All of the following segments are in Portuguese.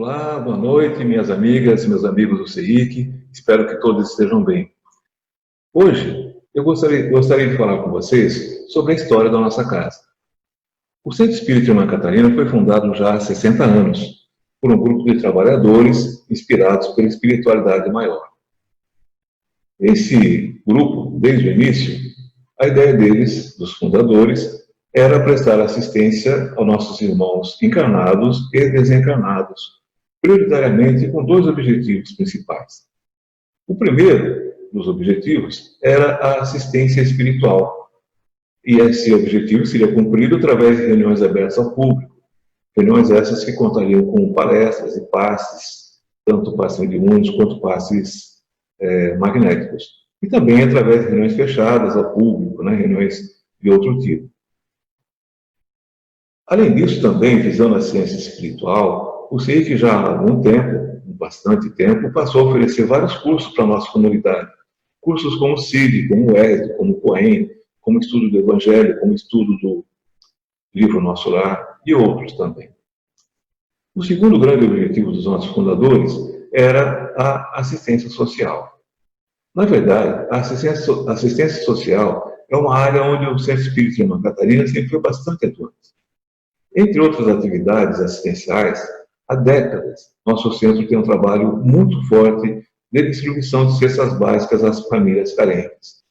Olá, boa noite, minhas amigas, meus amigos do CEIC. Espero que todos estejam bem. Hoje, eu gostaria de falar com vocês sobre a história da nossa casa. O Centro Espírita Irmã Catarina foi fundado já há 60 anos, por um grupo de trabalhadores inspirados pela espiritualidade maior. Esse grupo, desde o início, a ideia deles, dos fundadores, era prestar assistência aos nossos irmãos encarnados e desencarnados, prioritariamente com dois objetivos principais. O primeiro dos objetivos era a assistência espiritual, e esse objetivo seria cumprido através de reuniões abertas ao público, reuniões essas que contariam com palestras e passes, tanto passes mediúnicos quanto passes magnéticos, e também através de reuniões fechadas ao público, reuniões de outro tipo. Além disso, também, visando a ciência espiritual, o CEIC já há algum tempo, bastante tempo, passou a oferecer vários cursos para a nossa comunidade. Cursos como o CID, como o ESD, como o COEM, como estudo do Evangelho, como estudo do livro Nosso Lar e outros também. O segundo grande objetivo dos nossos fundadores era a assistência social. Na verdade, a assistência social é uma área onde o Centro Espírita Irmã Catarina sempre foi bastante atuante. Entre outras atividades assistenciais, há décadas, nosso centro tem um trabalho muito forte de distribuição de cestas básicas às famílias carentes.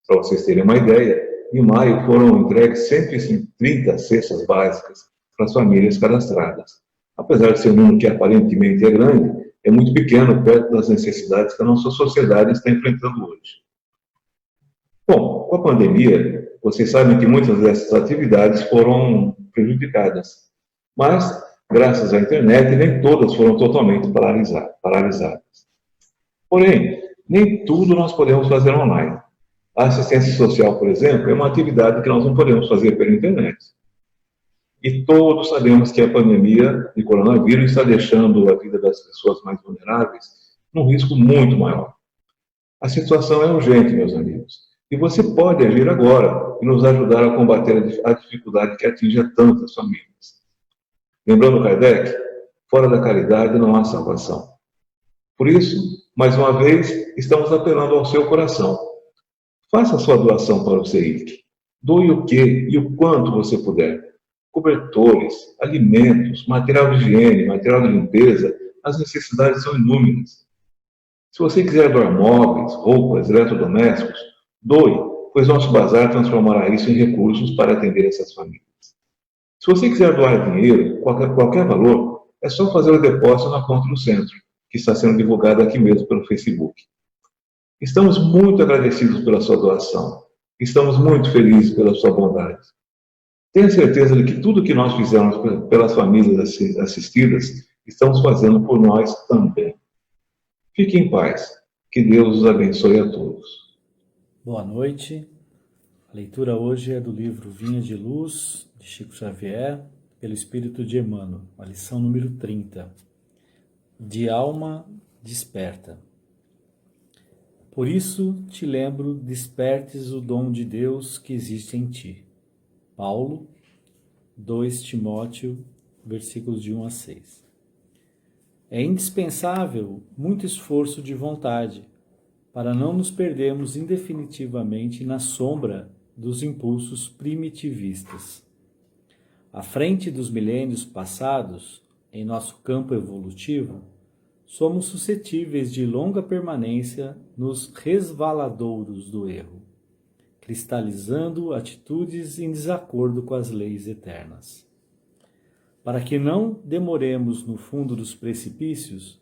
Para vocês terem uma ideia, em maio foram entregues 130 cestas básicas para as famílias cadastradas. Apesar de ser um número que aparentemente é grande, é muito pequeno perto das necessidades que a nossa sociedade está enfrentando hoje. Bom, com a pandemia, vocês sabem que muitas dessas atividades foram prejudicadas, mas, graças à internet, nem todas foram totalmente paralisadas. Porém, nem tudo nós podemos fazer online. A assistência social, por exemplo, é uma atividade que nós não podemos fazer pela internet. E todos sabemos que a pandemia de coronavírus está deixando a vida das pessoas mais vulneráveis num risco muito maior. A situação é urgente, meus amigos, e você pode agir agora e nos ajudar a combater a dificuldade que atinge a tantas famílias. Lembrando Kardec, fora da caridade não há salvação. Por isso, mais uma vez, estamos apelando ao seu coração. Faça a sua doação para o CEIC. Doe o que e o quanto você puder. Cobertores, alimentos, material de higiene, material de limpeza, as necessidades são inúmeras. Se você quiser doar móveis, roupas, eletrodomésticos, doe, pois nosso bazar transformará isso em recursos para atender essas famílias. Se você quiser doar dinheiro, qualquer valor, é só fazer o depósito na conta do centro, que está sendo divulgada aqui mesmo pelo Facebook. Estamos muito agradecidos pela sua doação. Estamos muito felizes pela sua bondade. Tenha certeza de que tudo que nós fizemos pelas famílias assistidas, estamos fazendo por nós também. Fique em paz. Que Deus os abençoe a todos. Boa noite. A leitura hoje é do livro Vinha de Luz, de Chico Xavier, pelo Espírito de Emmanuel, a lição número 30. De alma desperta. Por isso te lembro, despertes o dom de Deus que existe em ti. Paulo, 2 Timóteo, versículos de 1 a 6. É indispensável muito esforço de vontade para não nos perdermos indefinitivamente na sombra dos impulsos primitivistas. À frente dos milênios passados, em nosso campo evolutivo, somos suscetíveis de longa permanência nos resvaladouros do erro, cristalizando atitudes em desacordo com as leis eternas. Para que não demoremos no fundo dos precipícios,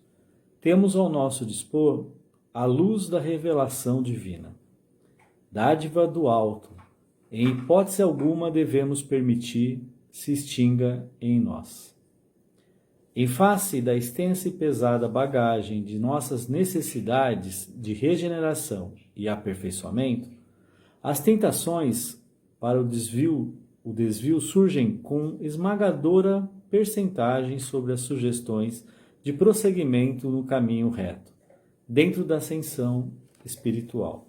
temos ao nosso dispor a luz da revelação divina. Dádiva do alto, em hipótese alguma devemos permitir se extinga em nós. Em face da extensa e pesada bagagem de nossas necessidades de regeneração e aperfeiçoamento, as tentações para o desvio surgem com esmagadora percentagem sobre as sugestões de prosseguimento no caminho reto, dentro da ascensão espiritual.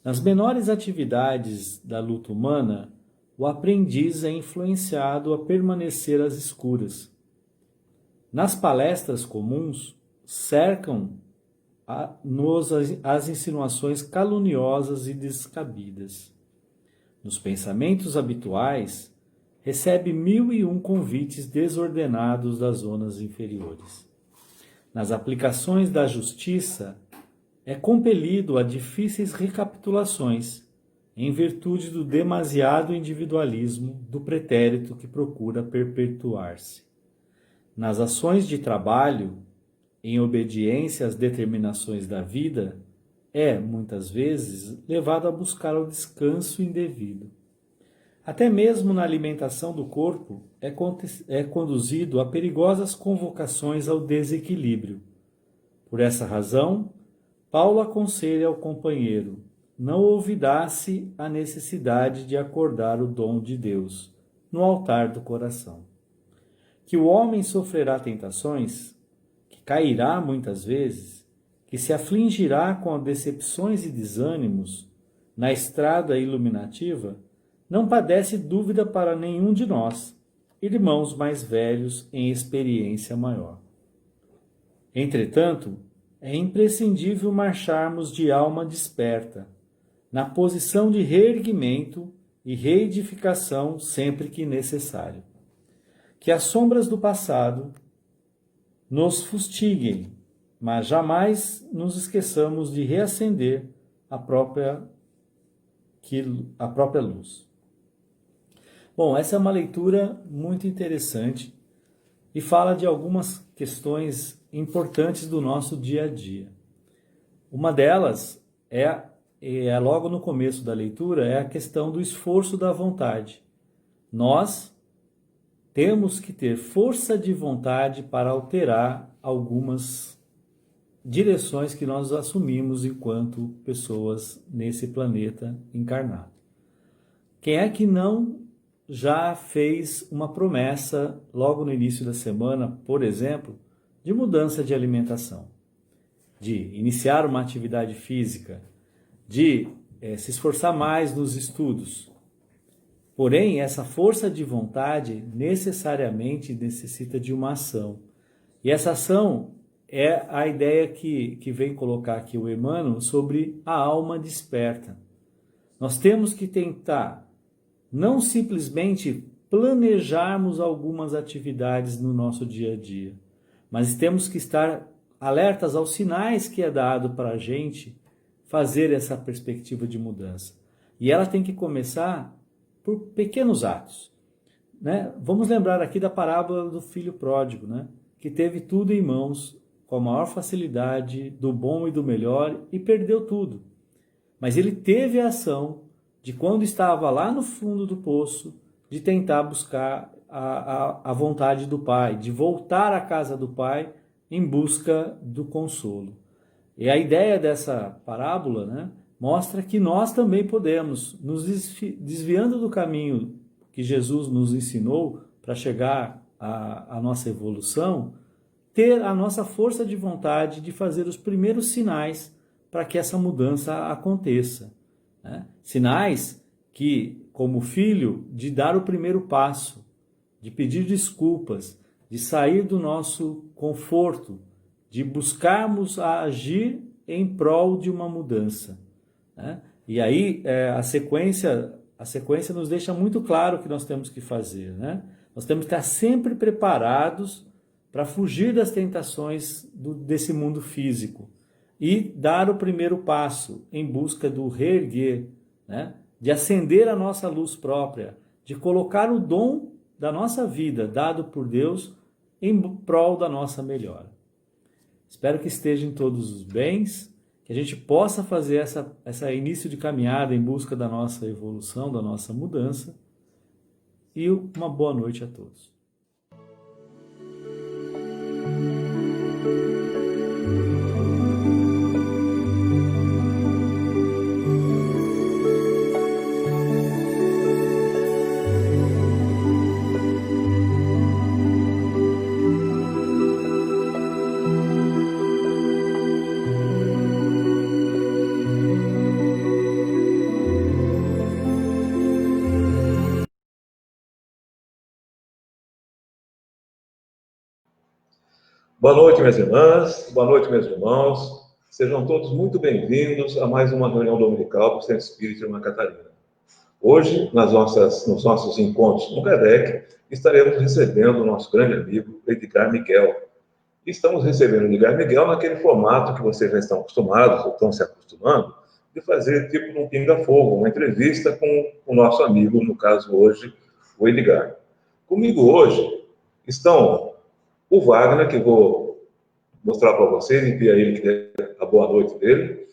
Nas menores atividades da luta humana, o aprendiz é influenciado a permanecer às escuras. Nas palestras comuns, cercam-nos as insinuações caluniosas e descabidas. Nos pensamentos habituais, recebe 1001 convites desordenados das zonas inferiores. Nas aplicações da justiça, é compelido a difíceis recapitulações, em virtude do demasiado individualismo do pretérito que procura perpetuar-se. Nas ações de trabalho, em obediência às determinações da vida, é, muitas vezes, levado a buscar o descanso indevido. Até mesmo na alimentação do corpo é conduzido a perigosas convocações ao desequilíbrio. Por essa razão, Paulo aconselha ao companheiro: não olvidasse a necessidade de acordar o dom de Deus no altar do coração. Que o homem sofrerá tentações, que cairá muitas vezes, que se afligirá com decepções e desânimos na estrada iluminativa, não padece dúvida para nenhum de nós, irmãos mais velhos em experiência maior. Entretanto, é imprescindível marcharmos de alma desperta, na posição de reerguimento e reedificação sempre que necessário. Que as sombras do passado nos fustiguem, mas jamais nos esqueçamos de reacender a própria luz. Bom, essa é uma leitura muito interessante e fala de algumas questões importantes do nosso dia a dia. Uma delas é logo no começo da leitura, é a questão do esforço da vontade. Nós temos que ter força de vontade para alterar algumas direções que nós assumimos enquanto pessoas nesse planeta encarnado. Quem é que não já fez uma promessa logo no início da semana, por exemplo, de mudança de alimentação, de iniciar uma atividade física, de se esforçar mais nos estudos? Porém, essa força de vontade necessariamente necessita de uma ação. E essa ação é a ideia que vem colocar aqui o Emmanuel sobre a alma desperta. Nós temos que tentar não simplesmente planejarmos algumas atividades no nosso dia a dia, mas temos que estar alertas aos sinais que é dado para a gente fazer essa perspectiva de mudança. E ela tem que começar por pequenos atos, né? Vamos lembrar aqui da parábola do filho pródigo, né? Que teve tudo em mãos com a maior facilidade, do bom e do melhor, e perdeu tudo. Mas ele teve a ação de, quando estava lá no fundo do poço, de tentar buscar a vontade do Pai, de voltar à casa do Pai em busca do consolo. E a ideia dessa parábola, né, mostra que nós também podemos, nos desviando do caminho que Jesus nos ensinou para chegar à nossa evolução, ter a nossa força de vontade de fazer os primeiros sinais para que essa mudança aconteça, né? Sinais que, como filho, de dar o primeiro passo, de pedir desculpas, de sair do nosso conforto, de buscarmos agir em prol de uma mudança, né? E aí a sequência nos deixa muito claro o que nós temos que fazer, né? Nós temos que estar sempre preparados para fugir das tentações desse mundo físico e dar o primeiro passo em busca do reerguer, né? De acender a nossa luz própria, de colocar o dom da nossa vida dado por Deus em prol da nossa melhora. Espero que estejam todos os bens, que a gente possa fazer essa início de caminhada em busca da nossa evolução, da nossa mudança, e uma boa noite a todos. Boa noite, minhas irmãs, boa noite, meus irmãos. Sejam todos muito bem-vindos a mais uma reunião dominical do Centro Espírita Irmã Catarina. Hoje, nos nossos encontros com Kardec, estaremos recebendo o nosso grande amigo Edgar Miguel. Estamos recebendo o Edgar Miguel naquele formato que vocês já estão acostumados, ou estão se acostumando, de fazer tipo um pinga-fogo, uma entrevista com o nosso amigo, no caso hoje, o Edgar. Comigo hoje estão o Wagner, que vou mostrar para vocês, e pedir a ele que dê a boa noite dele.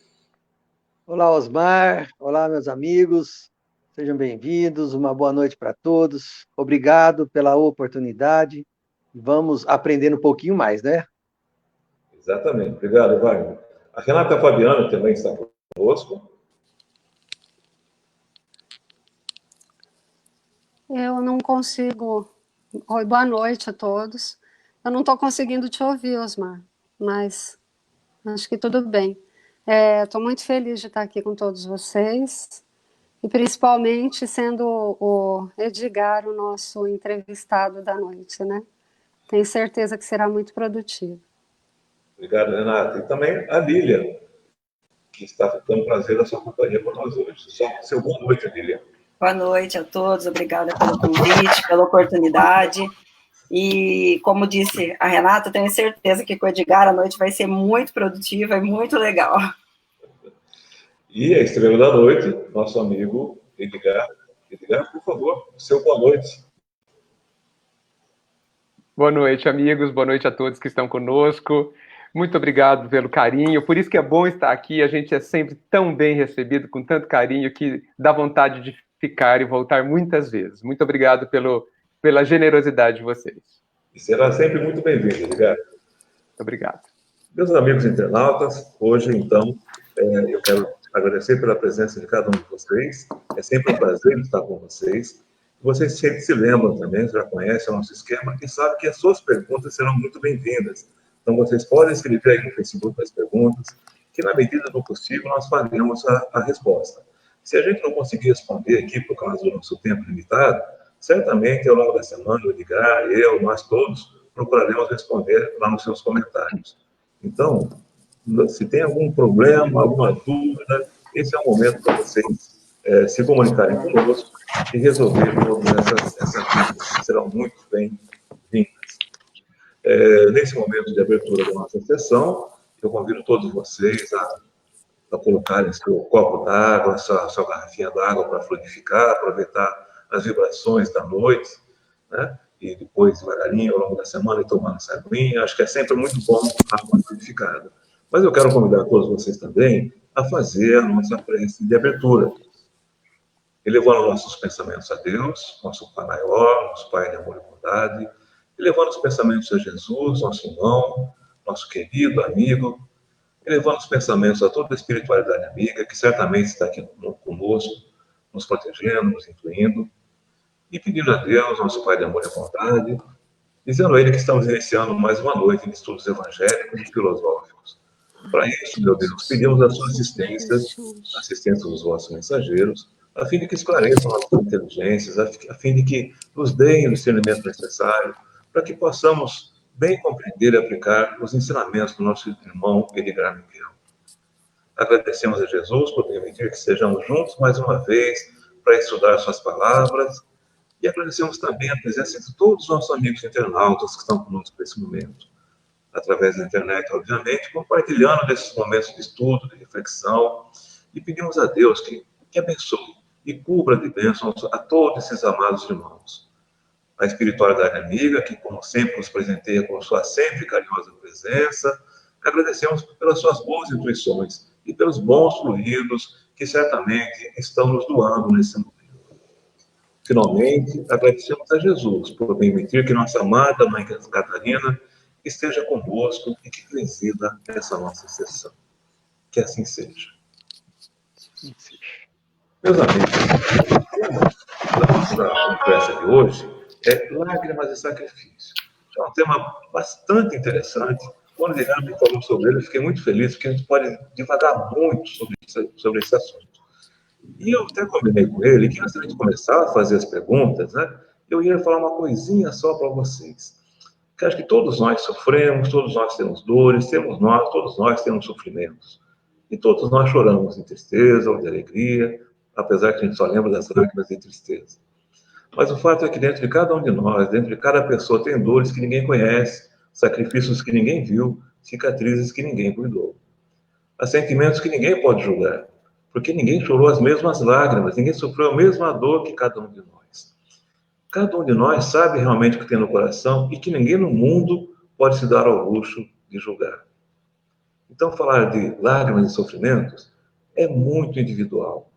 Olá, Osmar. Olá, meus amigos. Sejam bem-vindos. Uma boa noite para todos. Obrigado pela oportunidade. Vamos aprendendo um pouquinho mais, né? Exatamente. Obrigado, Wagner. A Renata Fabiana também está conosco. Eu não consigo... Oi, boa noite a todos. Eu não estou conseguindo te ouvir, Osmar, mas acho que tudo bem. Estou muito feliz de estar aqui com todos vocês, e principalmente sendo o Edgar o nosso entrevistado da noite, né? Tenho certeza que será muito produtivo. Obrigado, Renata. E também a Lília, que está tendo prazer da sua companhia com nós hoje. Seu boa noite, Lília. Boa noite a todos, obrigada pelo convite, pela oportunidade. E, como disse a Renata, tenho certeza que com o Edgar a noite vai ser muito produtiva e muito legal. E a estrela da noite, nosso amigo Edgar. Edgar, por favor, seu boa noite. Boa noite, amigos. Boa noite a todos que estão conosco. Muito obrigado pelo carinho. Por isso que é bom estar aqui. A gente é sempre tão bem recebido, com tanto carinho, que dá vontade de ficar e voltar muitas vezes. Muito obrigado pela generosidade de vocês. E será sempre muito bem-vindo, Edgar. Obrigado. Meus amigos internautas, hoje, então, eu quero agradecer pela presença de cada um de vocês. É sempre um prazer estar com vocês. Vocês sempre se lembram também, já conhecem o nosso esquema, e sabem que as suas perguntas serão muito bem-vindas. Então, vocês podem escrever aí no Facebook as perguntas, que na medida do possível nós faremos a resposta. Se a gente não conseguir responder aqui por causa do nosso tempo limitado, certamente ao longo da semana, o Edgar, nós todos procuraremos responder lá nos seus comentários. Então, se tem algum problema, alguma dúvida, esse é o momento para vocês se comunicarem conosco e resolverem essas dúvidas, que serão muito bem-vindas. Nesse momento de abertura da nossa sessão, eu convido todos vocês a colocarem seu copo d'água, sua garrafinha d'água para fluidificar, aproveitar as vibrações da noite, né? E depois, devagarinho, ao longo da semana, ir tomando essa aguinha. Acho que é sempre muito bom a água fluidificada. Mas eu quero convidar todos vocês também a fazer a nossa prece de abertura, elevando nossos pensamentos a Deus, nosso Pai maior, nosso Pai de amor e bondade, elevando os pensamentos a Jesus, nosso irmão, nosso querido amigo, elevando os pensamentos a toda a espiritualidade amiga, que certamente está aqui conosco, nos protegendo, nos incluindo, e pedindo a Deus, nosso Pai de amor e bondade, dizendo a Ele que estamos iniciando mais uma noite de estudos evangélicos e filosóficos. Para isso, meu Deus, pedimos a sua assistência dos vossos mensageiros, a fim de que esclareçam nossas inteligências, a fim de que nos deem o discernimento necessário, para que possamos bem compreender e aplicar os ensinamentos do nosso irmão Edgar Miguel. Agradecemos a Jesus por permitir que estejamos juntos mais uma vez para estudar suas palavras, e agradecemos também a presença de todos os nossos amigos internautas que estão conosco nesse momento, através da internet, obviamente, compartilhando desses momentos de estudo, de reflexão, e pedimos a Deus que abençoe e cubra de bênçãos a todos esses amados irmãos. A espiritualidade amiga, que como sempre nos presenteia com sua sempre carinhosa presença, agradecemos pelas suas boas intuições e pelos bons fluidos que certamente estão nos doando nesse momento. Finalmente, agradecemos a Jesus por permitir que nossa amada Mãe Catarina esteja conosco e que presida essa nossa sessão. Que assim seja. Meus amigos, o tema da nossa conversa de hoje é lágrimas e sacrifício. É um tema bastante interessante. Quando o Edgar me falou sobre ele, eu fiquei muito feliz, porque a gente pode divagar muito sobre esse assunto. E eu até combinei com ele que antes de começar a fazer as perguntas, né, eu ia falar uma coisinha só para vocês. que acho que todos nós sofremos, todos nós temos dores, todos nós temos sofrimentos. E todos nós choramos de tristeza ou de alegria, apesar que a gente só lembra das lágrimas de tristeza. Mas o fato é que dentro de cada um de nós, dentro de cada pessoa, tem dores que ninguém conhece, sacrifícios que ninguém viu, cicatrizes que ninguém cuidou. Há sentimentos que ninguém pode julgar, porque ninguém chorou as mesmas lágrimas, ninguém sofreu a mesma dor que cada um de nós. Cada um de nós sabe realmente o que tem no coração e que ninguém no mundo pode se dar ao luxo de julgar. Então, falar de lágrimas e sofrimentos é muito individual.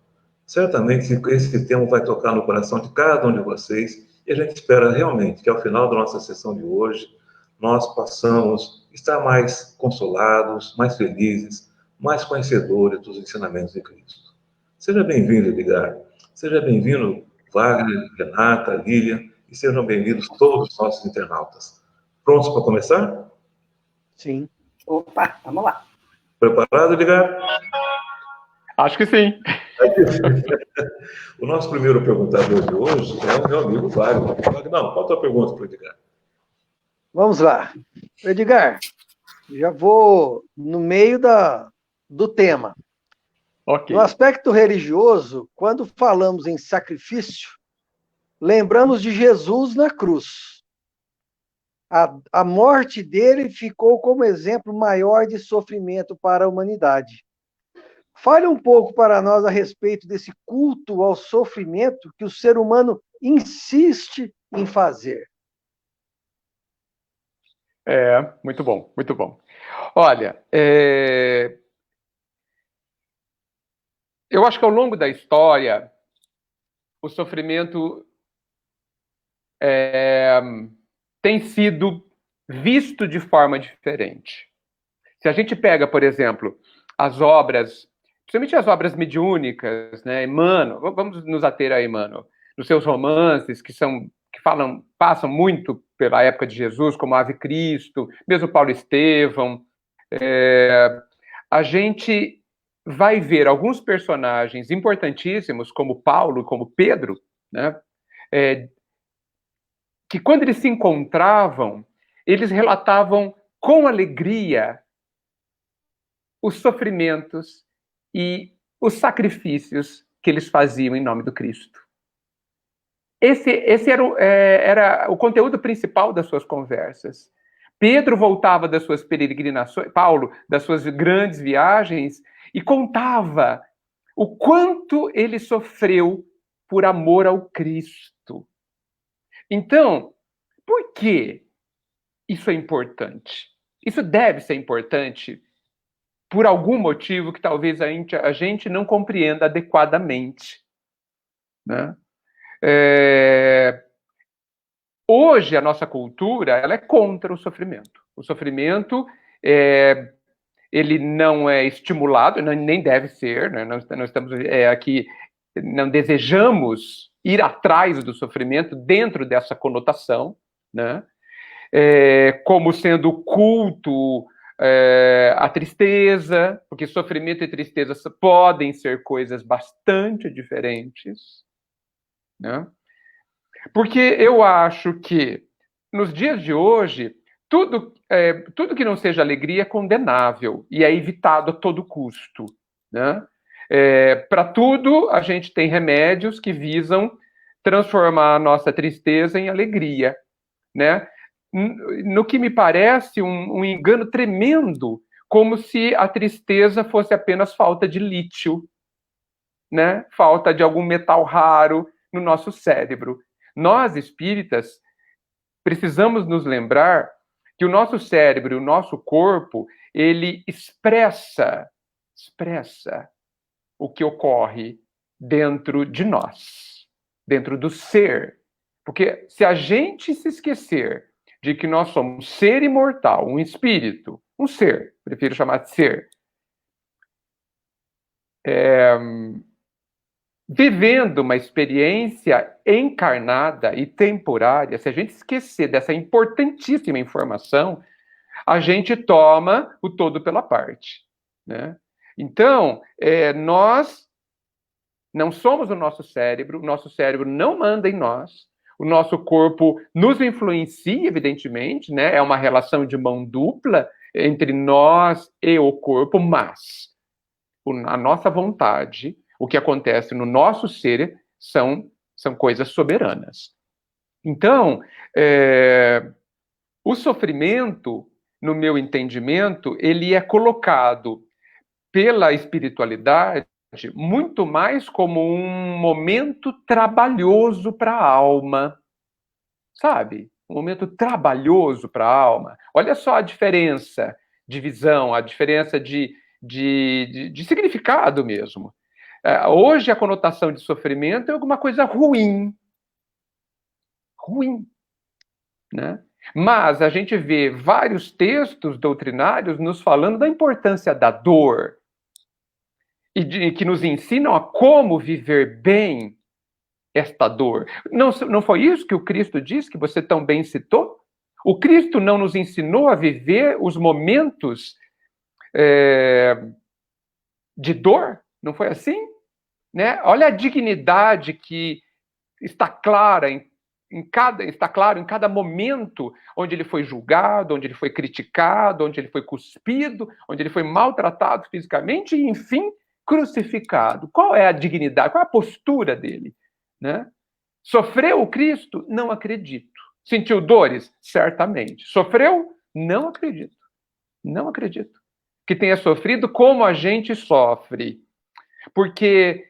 Certamente esse tema vai tocar no coração de cada um de vocês e a gente espera realmente que ao final da nossa sessão de hoje nós possamos estar mais consolados, mais felizes, mais conhecedores dos ensinamentos de Cristo. Seja bem-vindo, Edgar. Seja bem-vindo, Wagner, Renata, Lilian, e sejam bem-vindos todos os nossos internautas. Prontos para começar? Sim. Opa, vamos lá. Preparado, Edgar? Acho que sim. O nosso primeiro perguntador de hoje é o meu amigo Wagner. Não, qual a tua pergunta para o Edgar? Vamos lá. Edgar, já vou no meio do tema. Ok. No aspecto religioso, quando falamos em sacrifício, lembramos de Jesus na cruz. A morte dele ficou como exemplo maior de sofrimento para a humanidade. Fale um pouco para nós a respeito desse culto ao sofrimento que o ser humano insiste em fazer. Muito bom, muito bom. Olha, eu acho que ao longo da história, o sofrimento tem sido visto de forma diferente. Se a gente pega, por exemplo, as obras, principalmente as obras mediúnicas, né, Emmanuel, vamos nos ater a Emmanuel, nos seus romances, que passam muito pela época de Jesus, como Ave Cristo, mesmo Paulo Estevão, a gente vai ver alguns personagens importantíssimos, como Paulo, como Pedro, né, que quando eles se encontravam, eles relatavam com alegria os sofrimentos e os sacrifícios que eles faziam em nome do Cristo. Esse era o conteúdo principal das suas conversas. Pedro voltava das suas peregrinações, Paulo, das suas grandes viagens, e contava o quanto ele sofreu por amor ao Cristo. Então, por que isso é importante? Isso deve ser importante por algum motivo que talvez a gente não compreenda adequadamente, né? Hoje, a nossa cultura ela é contra o sofrimento. O sofrimento, ele não é estimulado, nem deve ser, né? Nós estamos aqui, não desejamos ir atrás do sofrimento dentro dessa conotação, né? Como sendo culto a tristeza, porque sofrimento e tristeza podem ser coisas bastante diferentes, né? Porque eu acho que, nos dias de hoje, tudo que não seja alegria é condenável e é evitado a todo custo, né? Para tudo, a gente tem remédios que visam transformar a nossa tristeza em alegria, né? No que me parece um engano tremendo, como se a tristeza fosse apenas falta de lítio, né? Falta de algum metal raro no nosso cérebro. Nós, espíritas, precisamos nos lembrar que o nosso cérebro e o nosso corpo, ele expressa o que ocorre dentro de nós, dentro do ser. Porque se a gente se esquecer de que nós somos um ser imortal, um espírito, um ser, prefiro chamar de ser, vivendo uma experiência encarnada e temporária, se a gente esquecer dessa importantíssima informação, a gente toma o todo pela parte, né? Então, nós não somos o nosso cérebro não manda em nós, O nosso corpo nos influencia, evidentemente, né? É uma relação de mão dupla entre nós e o corpo, mas a nossa vontade, o que acontece no nosso ser, são coisas soberanas. Então, o sofrimento, no meu entendimento, ele é colocado pela espiritualidade muito mais como um momento trabalhoso para a alma, sabe? Um momento trabalhoso para a alma. Olha só a diferença de visão, a diferença de significado mesmo. Hoje a conotação de sofrimento é alguma coisa ruim, né? Mas a gente vê vários textos doutrinários nos falando da importância da dor e que nos ensinam a como viver bem esta dor. Não foi isso que o Cristo disse, que você tão bem citou? O Cristo não nos ensinou a viver os momentos de dor? Não foi assim? Né? Olha a dignidade que está clara está claro em cada momento onde ele foi julgado, onde ele foi criticado, onde ele foi cuspido, onde ele foi maltratado fisicamente e, enfim, crucificado. Qual é a dignidade? Qual é a postura dele? Né? Sofreu o Cristo? Não acredito. Sentiu dores? Certamente. Sofreu? Não acredito. Não acredito que tenha sofrido como a gente sofre. Porque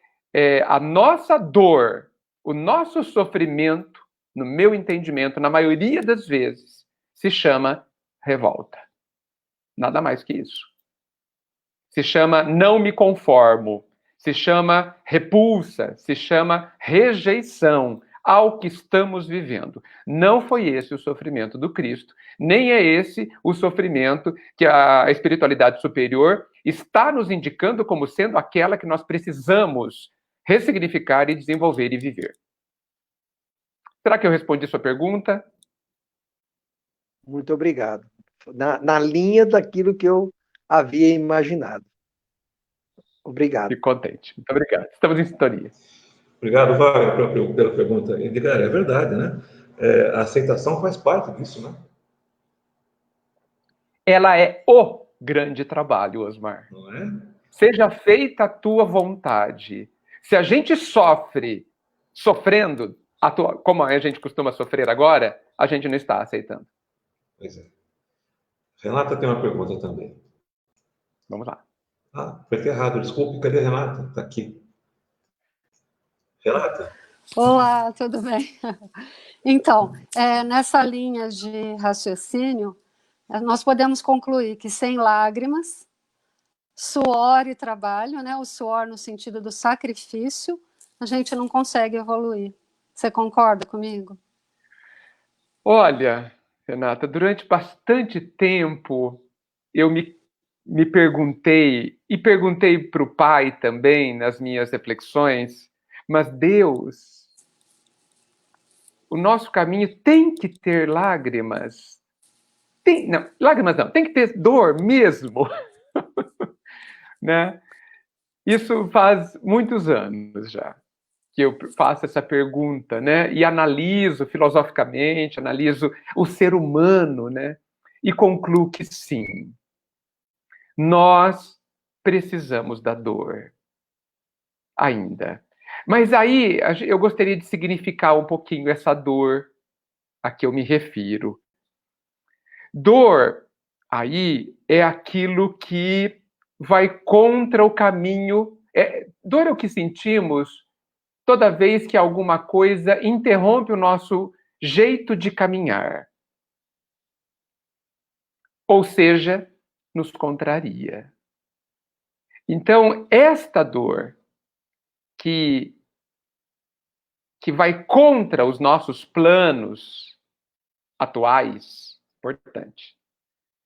a nossa dor, o nosso sofrimento, no meu entendimento, na maioria das vezes, se chama revolta. Nada mais que isso. Se chama não me conformo, se chama repulsa, se chama rejeição ao que estamos vivendo. Não foi esse o sofrimento do Cristo, nem é esse o sofrimento que a espiritualidade superior está nos indicando como sendo aquela que nós precisamos ressignificar e desenvolver e viver. Será que eu respondi sua pergunta? Muito obrigado. Na linha daquilo que eu havia imaginado. Obrigado. Fico contente. Muito obrigado. Estamos em sintonia. Obrigado, Wagner, pela pergunta. Edgar, é verdade, né? A aceitação faz parte disso, né? Ela é o grande trabalho, Osmar. Não é? Seja feita a tua vontade. Se a gente sofrendo, como a gente costuma sofrer agora, a gente não está aceitando. Pois é. Renata tem uma pergunta também. Vamos lá. Foi errado, desculpe. Cadê a Renata? Está aqui. Renata? Olá, tudo bem? Então, nessa linha de raciocínio, nós podemos concluir que sem lágrimas, suor e trabalho, né, o suor no sentido do sacrifício, a gente não consegue evoluir. Você concorda comigo? Olha, Renata, durante bastante tempo eu me perguntei, e perguntei para o Pai também nas minhas reflexões, mas Deus, o nosso caminho tem que ter lágrimas. Lágrimas não, tem que ter dor mesmo. Né? Isso faz muitos anos já que eu faço essa pergunta, né? E analiso filosoficamente, analiso o ser humano, né? E concluo que sim, nós precisamos da dor ainda. Mas aí eu gostaria de significar um pouquinho essa dor a que eu me refiro. Dor aí é aquilo que vai contra o caminho. Dor é o que sentimos toda vez que alguma coisa interrompe o nosso jeito de caminhar. Ou seja, nos contraria. Então, esta dor que vai contra os nossos planos atuais, importante,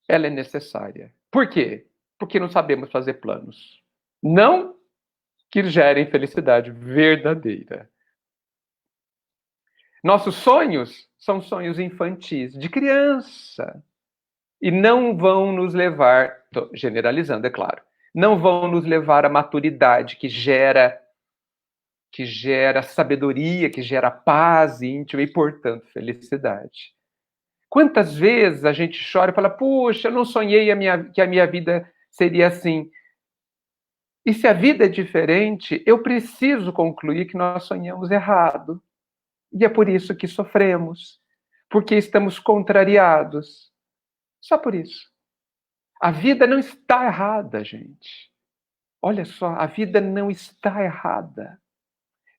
ela é necessária. Por quê? Porque não sabemos fazer planos. Não que gerem felicidade verdadeira. Nossos sonhos são sonhos infantis, de criança. E não vão nos levar, generalizando, é claro, não vão nos levar à maturidade que gera que gera sabedoria, que gera paz íntima e, portanto, felicidade. Quantas vezes a gente chora e fala, puxa, eu não sonhei que a minha vida seria assim. E se a vida é diferente, eu preciso concluir que nós sonhamos errado. E é por isso que sofremos, porque estamos contrariados. Só por isso. A vida não está errada, gente. Olha só, a vida não está errada,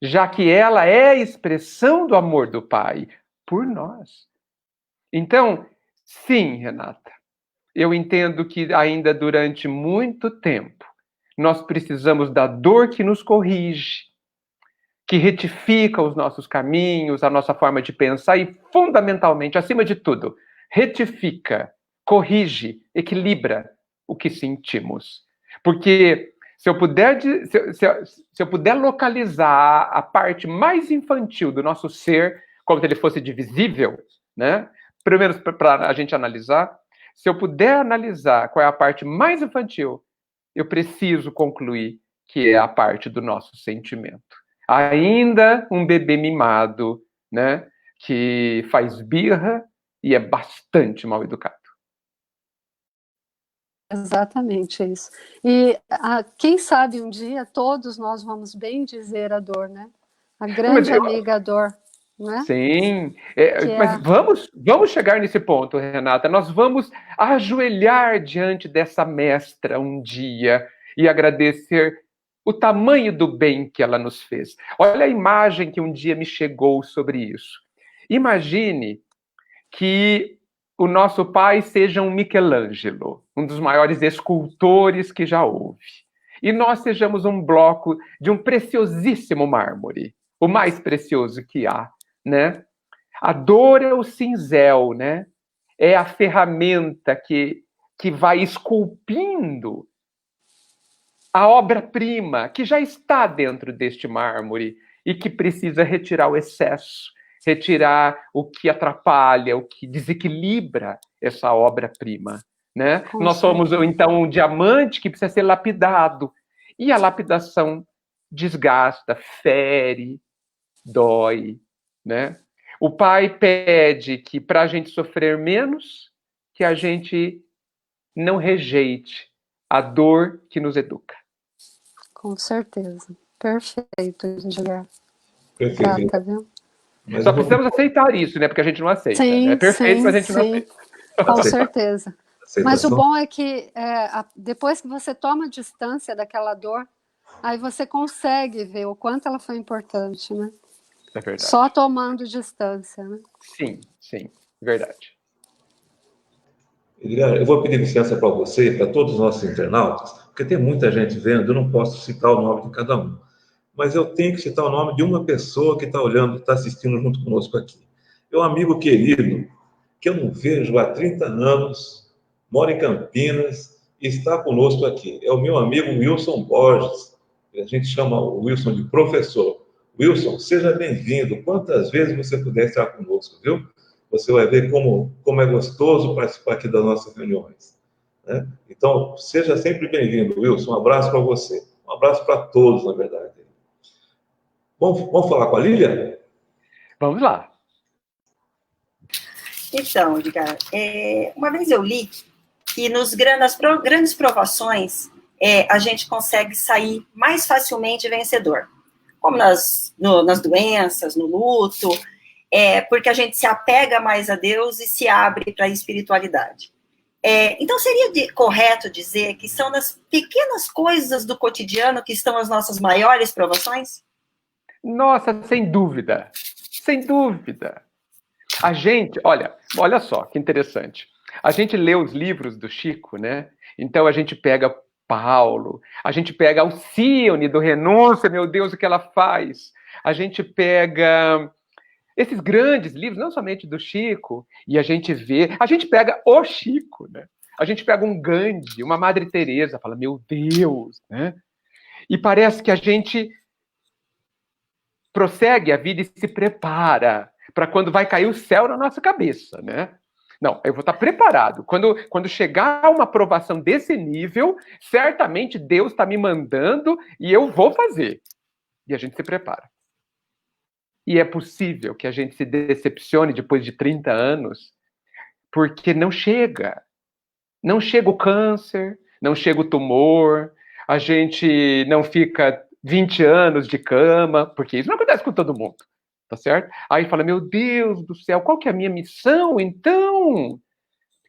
já que ela é a expressão do amor do Pai por nós. Então, sim, Renata, eu entendo que ainda durante muito tempo nós precisamos da dor que nos corrige, que retifica os nossos caminhos, a nossa forma de pensar e, fundamentalmente, acima de tudo, retifica, corrige, equilibra o que sentimos. Porque se eu puder localizar a parte mais infantil do nosso ser, como se ele fosse divisível, né? Pelo menos para a gente analisar, se eu puder analisar qual é a parte mais infantil, eu preciso concluir que é a parte do nosso sentimento. Ainda um bebê mimado, né? Que faz birra e é bastante mal educado. Exatamente isso. E quem sabe um dia todos nós vamos bem dizer a dor, né? A grande amiga dor, não é? Sim, mas vamos chegar nesse ponto, Renata. Nós vamos ajoelhar diante dessa mestra um dia e agradecer o tamanho do bem que ela nos fez. Olha a imagem que um dia me chegou sobre isso. Imagine que o nosso pai seja um Michelangelo, um dos maiores escultores que já houve. E nós sejamos um bloco de um preciosíssimo mármore, o mais precioso que há, né? A dor é o cinzel, né? É a ferramenta que vai esculpindo a obra-prima que já está dentro deste mármore e que precisa retirar o excesso, retirar o que atrapalha, o que desequilibra essa obra-prima, né? Nós somos, então, um diamante que precisa ser lapidado. E a lapidação desgasta, fere, dói, né? O pai pede que, para a gente sofrer menos, que a gente não rejeite a dor que nos educa. Com certeza. Perfeito, Edgar. Perfeito. Gata, viu? Mas só precisamos aceitar isso, né? Porque a gente não aceita. Sim, É perfeito, sim, mas a gente não sim. aceita. Com certeza. Mas o aceitação. bom é que depois que você toma distância daquela dor, aí você consegue ver o quanto ela foi importante, né? É verdade. Só tomando distância, né? Sim, sim, verdade. Edgar, eu vou pedir licença para você e para todos os nossos internautas, porque tem muita gente vendo, eu não posso citar o nome de cada um. Mas eu tenho que citar o nome de uma pessoa que está olhando, está assistindo junto conosco aqui. É um amigo querido, que eu não vejo há 30 anos, mora em Campinas e está conosco aqui. É o meu amigo Wilson Borges. A gente chama o Wilson de professor. Wilson, seja bem-vindo. Quantas vezes você puder estar conosco, viu? Você vai ver como é gostoso participar aqui das nossas reuniões, né? Então, seja sempre bem-vindo, Wilson. Um abraço para você. Um abraço para todos, na verdade. Vamos falar com a Lília? Vamos lá. Então, Edgar, uma vez eu li que nas grandes provações a gente consegue sair mais facilmente vencedor, como nas doenças, no luto, porque a gente se apega mais a Deus e se abre para a espiritualidade. Então, seria correto dizer que são nas pequenas coisas do cotidiano que estão as nossas maiores provações? Nossa, sem dúvida. Sem dúvida. A gente, olha só, que interessante. A gente lê os livros do Chico, né? Então a gente pega Paulo, a gente pega Alcione do Renúncia, meu Deus, o que ela faz. A gente pega esses grandes livros, não somente do Chico, e a gente pega o Chico, né? A gente pega um Gandhi, uma Madre Teresa, fala, meu Deus, né? E parece que a gente prossegue a vida e se prepara para quando vai cair o céu na nossa cabeça, né? Não, eu vou estar preparado. Quando chegar uma aprovação desse nível, certamente Deus está me mandando e eu vou fazer. E a gente se prepara. E é possível que a gente se decepcione depois de 30 anos, porque não chega. Não chega o câncer, não chega o tumor, a gente não fica 20 anos de cama, porque isso não acontece com todo mundo, tá certo? Aí fala, meu Deus do céu, qual que é a minha missão, então? O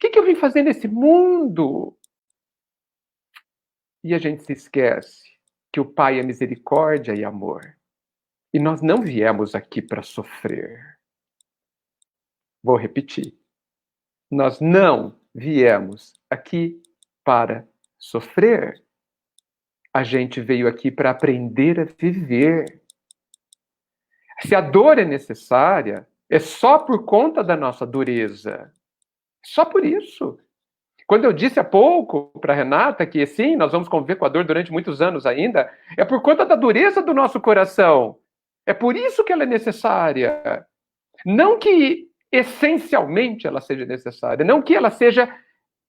que eu vim fazer nesse mundo? E a gente se esquece que o Pai é misericórdia e amor. E nós não viemos aqui para sofrer. Vou repetir. Nós não viemos aqui para sofrer. A gente veio aqui para aprender a viver. Se a dor é necessária, é só por conta da nossa dureza. Só por isso. Quando eu disse há pouco para a Renata que sim, nós vamos conviver com a dor durante muitos anos ainda, é por conta da dureza do nosso coração. É por isso que ela é necessária. Não que essencialmente ela seja necessária, não que ela seja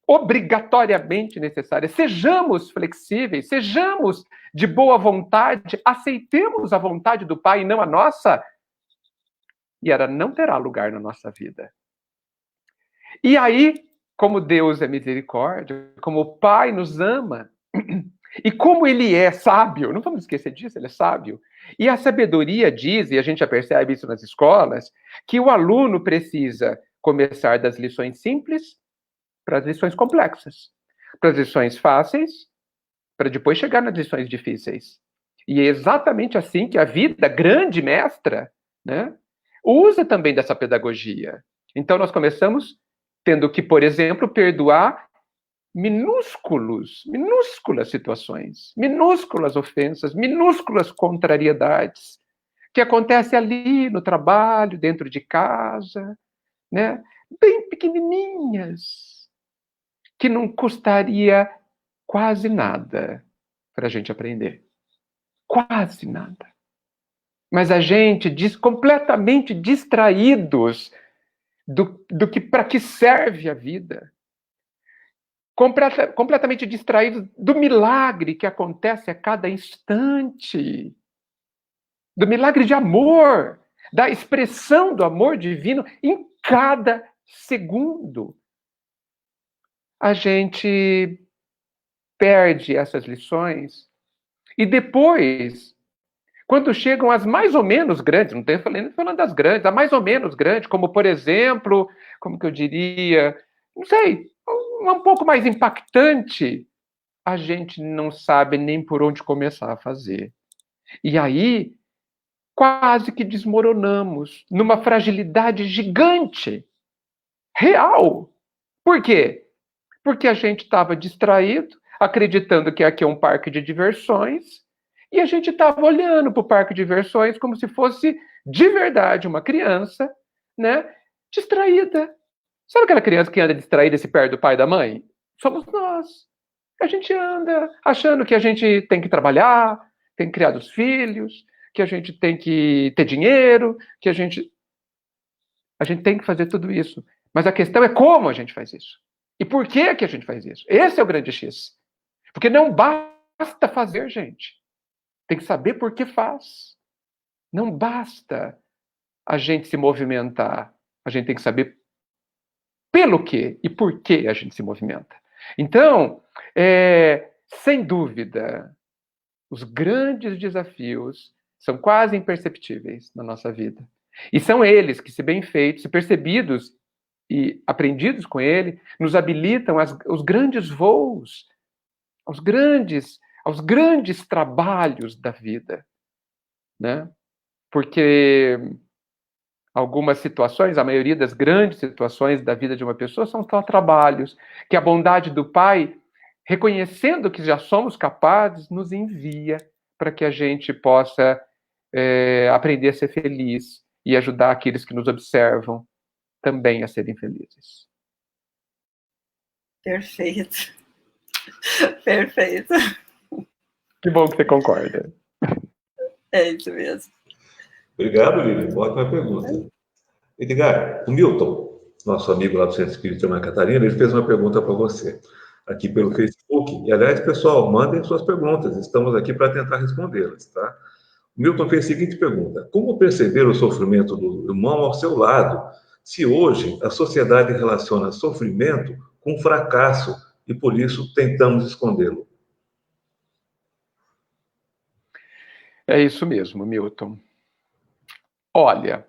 obrigatoriamente necessária. Sejamos flexíveis, sejamos de boa vontade, aceitemos a vontade do Pai e não a nossa, e ela não terá lugar na nossa vida. E aí, como Deus é misericórdia, como o Pai nos ama, e como Ele é sábio, não vamos esquecer disso, Ele é sábio. E a sabedoria diz, e a gente já percebe isso nas escolas, que o aluno precisa começar das lições simples para as lições complexas, para as lições fáceis, para depois chegar nas lições difíceis. E é exatamente assim que a vida, grande mestra, né, usa também dessa pedagogia. Então nós começamos tendo que, por exemplo, perdoar minúsculas situações, minúsculas ofensas, minúsculas contrariedades que acontecem ali no trabalho, dentro de casa, né? Bem pequenininhas, que não custaria quase nada para a gente aprender. Quase nada. Mas a gente completamente distraídos do que para que serve a vida. Completamente distraídos do milagre que acontece a cada instante. Do milagre de amor, da expressão do amor divino em cada segundo. A gente perde essas lições e depois, quando chegam as mais ou menos grandes, não estou falando das grandes, as mais ou menos grandes, como por exemplo, como que eu diria, não sei, um pouco mais impactante, a gente não sabe nem por onde começar a fazer. E aí, quase que desmoronamos numa fragilidade gigante, real. Por quê? Porque a gente estava distraído, acreditando que aqui é um parque de diversões, e a gente estava olhando para o parque de diversões como se fosse de verdade uma criança, né, distraída. Sabe aquela criança que anda distraída e se perde do pai e da mãe? Somos nós. A gente anda achando que a gente tem que trabalhar, tem que criar os filhos, que a gente tem que ter dinheiro, que a gente tem que fazer tudo isso. Mas a questão é como a gente faz isso. E por que a gente faz isso? Esse é o grande X. Porque não basta fazer, gente. Tem que saber por que faz. Não basta a gente se movimentar. A gente tem que saber pelo quê e por que a gente se movimenta. Então, sem dúvida, os grandes desafios são quase imperceptíveis na nossa vida. E são eles que, se bem feitos, se percebidos e aprendidos com ele, nos habilitam aos grandes voos, aos grandes trabalhos da vida, né? Porque algumas situações, a maioria das grandes situações da vida de uma pessoa são só trabalhos, que a bondade do Pai, reconhecendo que já somos capazes, nos envia para que a gente possa aprender a ser feliz e ajudar aqueles que nos observam também a serem felizes. Perfeito. Perfeito. Que bom que você concorda. É isso mesmo. Obrigado, Lívia. Ótima pergunta. Edgar, o Milton, nosso amigo lá do Centro Espírita de Santa Catarina, ele fez uma pergunta para você, aqui pelo Facebook. E, aliás, pessoal, mandem suas perguntas. Estamos aqui para tentar respondê-las, tá? Milton fez a seguinte pergunta: como perceber o sofrimento do irmão ao seu lado, se hoje a sociedade relaciona sofrimento com fracasso e por isso tentamos escondê-lo? É isso mesmo, Milton. Olha,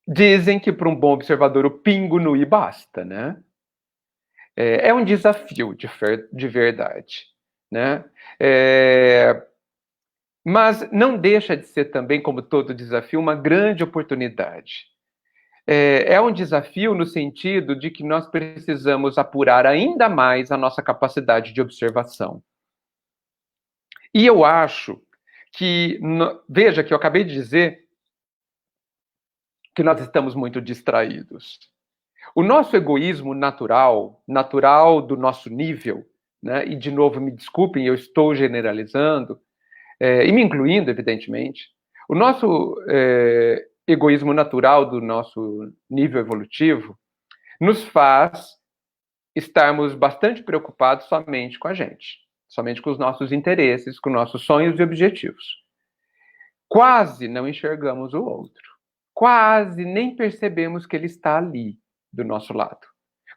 dizem que para um bom observador o pingo no i basta, né? É um desafio de verdade, né? Mas não deixa de ser também, como todo desafio, uma grande oportunidade. É um desafio no sentido de que nós precisamos apurar ainda mais a nossa capacidade de observação. E eu acho que, veja que eu acabei de dizer que nós estamos muito distraídos. O nosso egoísmo natural do nosso nível, né, e de novo, me desculpem, eu estou generalizando, e me incluindo, evidentemente, o nosso egoísmo natural do nosso nível evolutivo nos faz estarmos bastante preocupados somente com a gente, somente com os nossos interesses, com nossos sonhos e objetivos. Quase não enxergamos o outro. Quase nem percebemos que ele está ali, do nosso lado.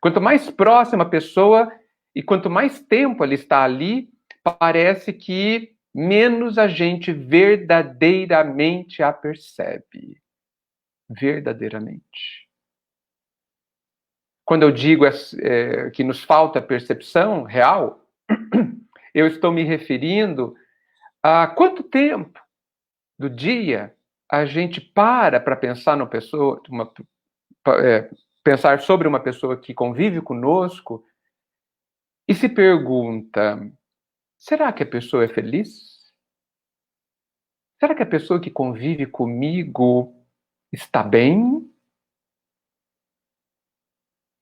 Quanto mais próxima a pessoa e quanto mais tempo ele está ali, parece que menos a gente verdadeiramente a percebe. Verdadeiramente. Quando eu digo que nos falta percepção real, eu estou me referindo a quanto tempo do dia a gente para pensar numa pessoa, pensar sobre uma pessoa que convive conosco e se pergunta: será que a pessoa é feliz? Será que a pessoa que convive comigo está bem?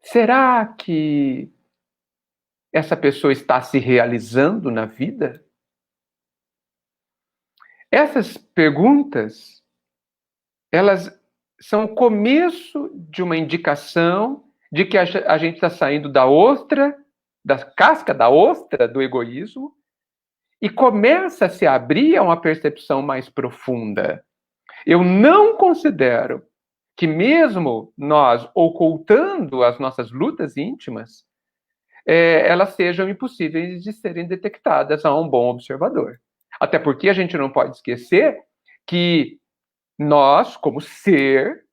Será que essa pessoa está se realizando na vida? Essas perguntas, elas são o começo de uma indicação de que a gente está saindo da ostra, da casca da ostra do egoísmo, e começa a se abrir a uma percepção mais profunda. Eu não considero que mesmo nós ocultando as nossas lutas íntimas, elas sejam impossíveis de serem detectadas a um bom observador. Até porque a gente não pode esquecer que nós, como ser,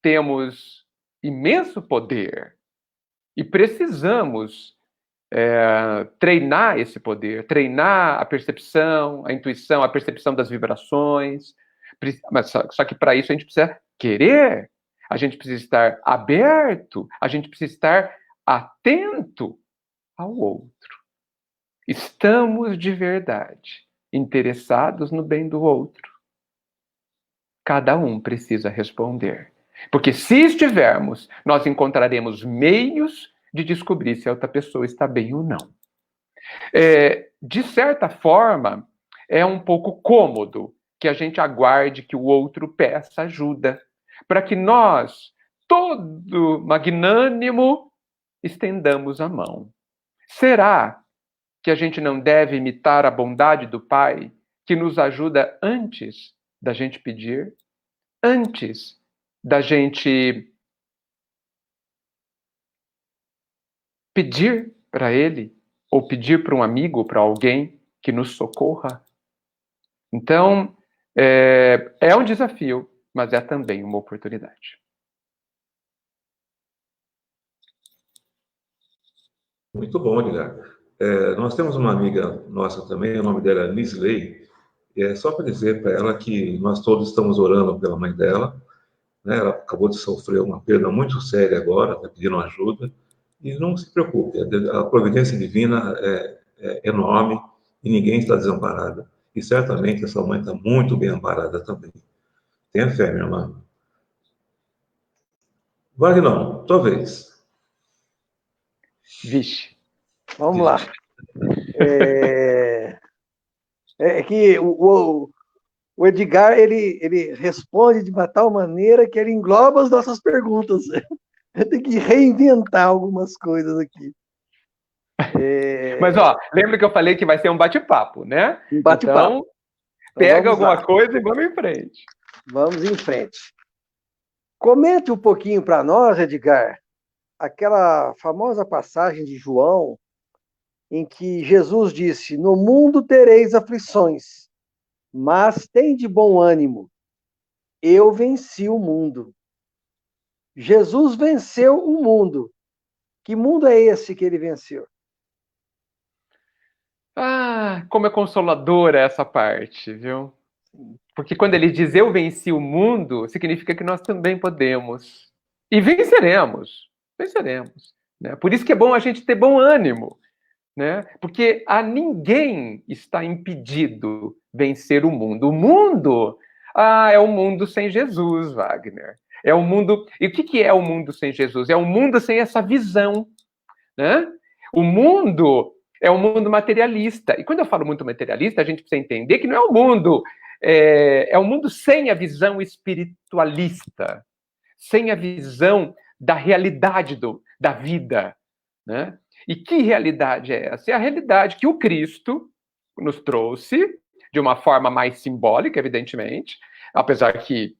temos imenso poder e precisamos treinar esse poder, treinar a percepção, a intuição, a percepção das vibrações. Mas só que para isso a gente precisa querer, a gente precisa estar aberto, a gente precisa estar atento ao outro. Estamos de verdade interessados no bem do outro. Cada um precisa responder. Porque se estivermos, nós encontraremos meios de descobrir se a outra pessoa está bem ou não. De certa forma, é um pouco cômodo que a gente aguarde que o outro peça ajuda, para que nós, todo magnânimo, estendamos a mão. Será que a gente não deve imitar a bondade do Pai, que nos ajuda antes da gente pedir, antes da gente pedir para Ele, ou pedir para um amigo, ou para alguém que nos socorra? Então, é um desafio, mas é também uma oportunidade. Muito bom, Edgar. Nós temos uma amiga nossa também, o nome dela é Nisley, e é só para dizer para ela que nós todos estamos orando pela mãe dela, né? Ela acabou de sofrer uma perda muito séria agora, está pedindo ajuda, e não se preocupe, a providência divina é enorme e ninguém está desamparado. E certamente essa mãe está muito bem amparada também. Tenha fé, minha irmã. Wagner, tua vez. Vixe. Vamos lá. Que o Edgar, ele responde de uma tal maneira que ele engloba as nossas perguntas. Eu tenho que reinventar algumas coisas aqui. Mas, ó, lembra que eu falei que vai ser um bate-papo, né? Um bate-papo. Então, pega alguma coisa e vamos em frente. Vamos em frente. Comente um pouquinho para nós, Edgar, aquela famosa passagem de João, em que Jesus disse: No mundo tereis aflições, mas tende bom ânimo, eu venci o mundo. Jesus venceu o mundo. Que mundo é esse que ele venceu? Ah, como é consoladora essa parte, viu? Porque quando ele diz eu venci o mundo, significa que nós também podemos. E venceremos. Venceremos. Né? Por isso que é bom a gente ter bom ânimo. Né? Porque a ninguém está impedido vencer o mundo. O mundo é um mundo sem Jesus, Wagner. É um mundo. E o que é o mundo sem Jesus? É um mundo sem essa visão. Né? O mundo é um mundo materialista. E quando eu falo mundo materialista, a gente precisa entender que não é um mundo. É um mundo sem a visão espiritualista, sem a visão da realidade da vida. Né? E que realidade é essa? É a realidade que o Cristo nos trouxe, de uma forma mais simbólica, evidentemente, apesar que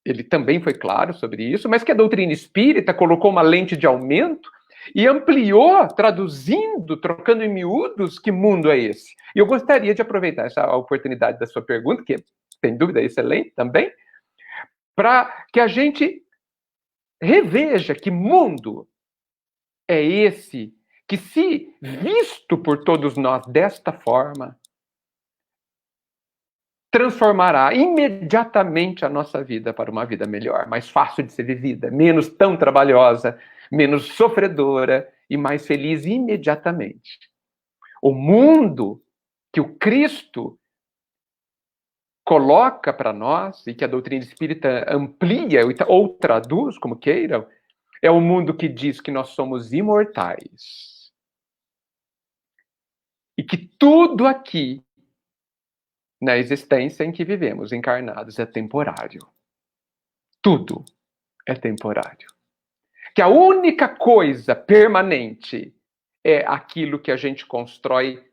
ele também foi claro sobre isso, mas que a doutrina espírita colocou uma lente de aumento e ampliou, traduzindo, trocando em miúdos, que mundo é esse? E eu gostaria de aproveitar essa oportunidade da sua pergunta, que, sem dúvida, é excelente também, para que a gente reveja que mundo é esse que, se visto por todos nós desta forma, transformará imediatamente a nossa vida para uma vida melhor, mais fácil de ser vivida, menos tão trabalhosa, menos sofredora e mais feliz imediatamente. O mundo que o Cristo coloca para nós e que a doutrina espírita amplia ou traduz, como queiram, é o mundo que diz que nós somos imortais. E que tudo aqui, na existência em que vivemos, encarnados, é temporário. Tudo é temporário. Que a única coisa permanente é aquilo que a gente constrói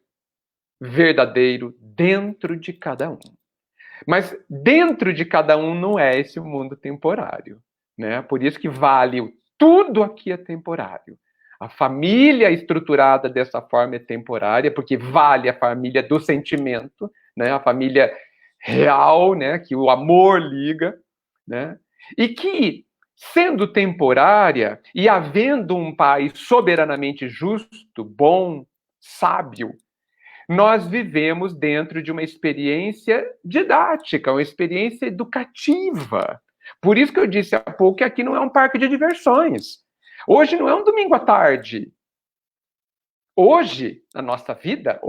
verdadeiro dentro de cada um. Mas dentro de cada um não é esse mundo temporário. Né? Por isso que vale, tudo aqui é temporário. A família estruturada dessa forma é temporária, porque vale a família do sentimento, né? A família real, né? Que o amor liga, né? E que, sendo temporária e havendo um pai soberanamente justo, bom, sábio, nós vivemos dentro de uma experiência didática, uma experiência educativa. Por isso que eu disse há pouco que aqui não é um parque de diversões. Hoje não é um domingo à tarde. Hoje, na nossa vida,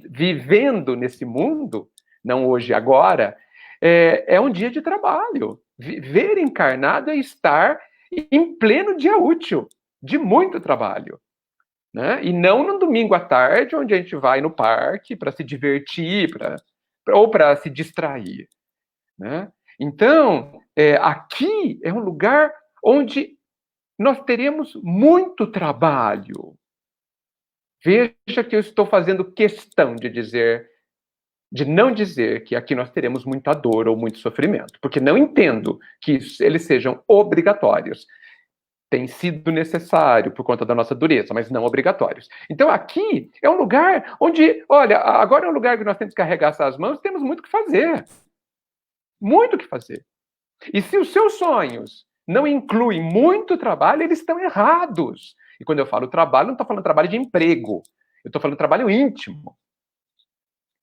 vivendo nesse mundo, não hoje, agora, é um dia de trabalho. Viver encarnado é estar em pleno dia útil, de muito trabalho. Né? E não no domingo à tarde, onde a gente vai no parque para se divertir ou para se distrair. Né? Então, aqui é um lugar onde nós teremos muito trabalho. Veja que eu estou fazendo questão de não dizer que aqui nós teremos muita dor ou muito sofrimento, porque não entendo que eles sejam obrigatórios. Tem sido necessário por conta da nossa dureza, mas não obrigatórios. Então aqui é um lugar onde, olha, agora é um lugar que nós temos que arregaçar as mãos, temos muito o que fazer. Muito o que fazer. E se os seus sonhos não incluem muito trabalho, eles estão errados. E quando eu falo trabalho, não estou falando trabalho de emprego. Eu estou falando trabalho íntimo.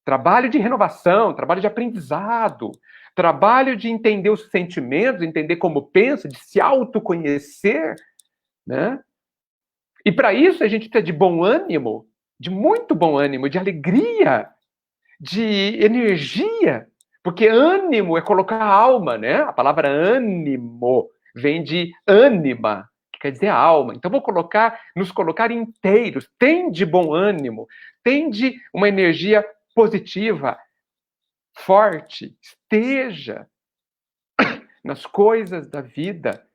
Trabalho de renovação, trabalho de aprendizado, trabalho de entender os sentimentos, entender como pensa, de se autoconhecer, né? E para isso a gente precisa de bom ânimo, de muito bom ânimo, de alegria, de energia, porque ânimo é colocar a alma, né? A palavra ânimo vem de ânima, que quer dizer alma. Então nos colocar inteiros, tem de bom ânimo, tem de uma energia positiva, forte, esteja nas coisas da vida,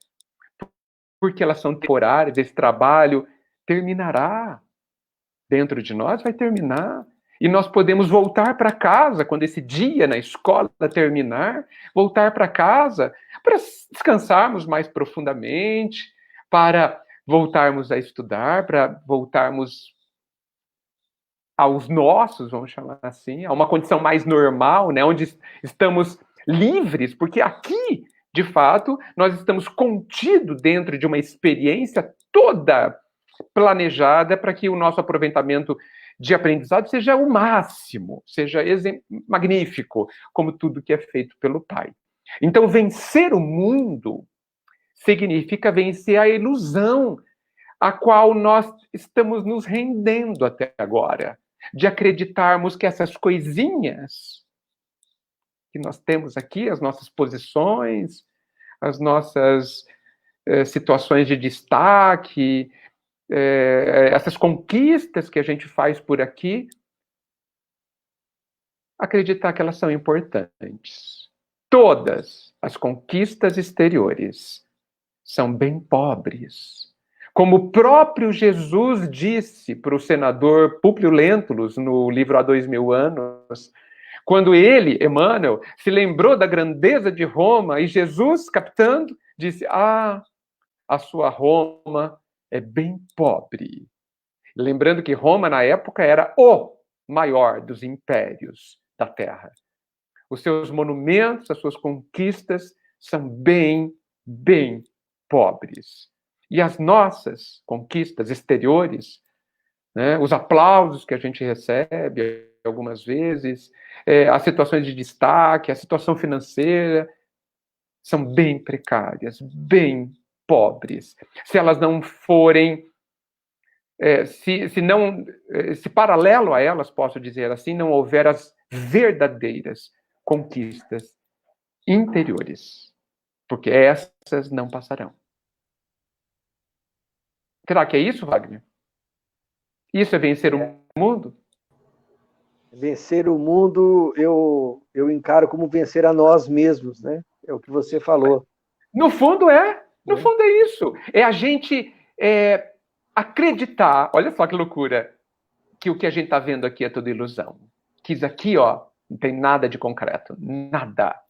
porque elas são temporárias, esse trabalho terminará dentro de nós, vai terminar. E nós podemos voltar para casa, quando esse dia na escola terminar, voltar para casa para descansarmos mais profundamente, para voltarmos a estudar, para voltarmos aos nossos, vamos chamar assim, a uma condição mais normal, né, onde estamos livres, porque aqui, de fato, nós estamos contidos dentro de uma experiência toda planejada para que o nosso aproveitamento de aprendizado seja o máximo, seja magnífico, como tudo que é feito pelo Pai. Então, vencer o mundo significa vencer a ilusão a qual nós estamos nos rendendo até agora, de acreditarmos que essas coisinhas que nós temos aqui, as nossas posições, as nossas situações de destaque, essas conquistas que a gente faz por aqui, acreditar que elas são importantes. Todas as conquistas exteriores são bem pobres. Como o próprio Jesus disse para o senador Públio Lentulus, no livro Há 2000 anos, quando ele, Emmanuel, se lembrou da grandeza de Roma, e Jesus, captando, disse, a sua Roma é bem pobre. Lembrando que Roma, na época, era o maior dos impérios da Terra. Os seus monumentos, as suas conquistas são bem pobres. E as nossas conquistas exteriores, né, os aplausos que a gente recebe algumas vezes, as situações de destaque, a situação financeira, são bem precárias, bem pobres. Se elas não forem, se paralelo a elas, posso dizer assim, não houver as verdadeiras conquistas interiores, porque essas não passarão. Será que é isso, Wagner? Isso é vencer o mundo? Vencer o mundo, eu encaro como vencer a nós mesmos, né? É o que você falou. No fundo No fundo é isso. É a gente acreditar, olha só que loucura, que o que a gente está vendo aqui é tudo ilusão. Que isso aqui, ó, não tem nada de concreto. Nada.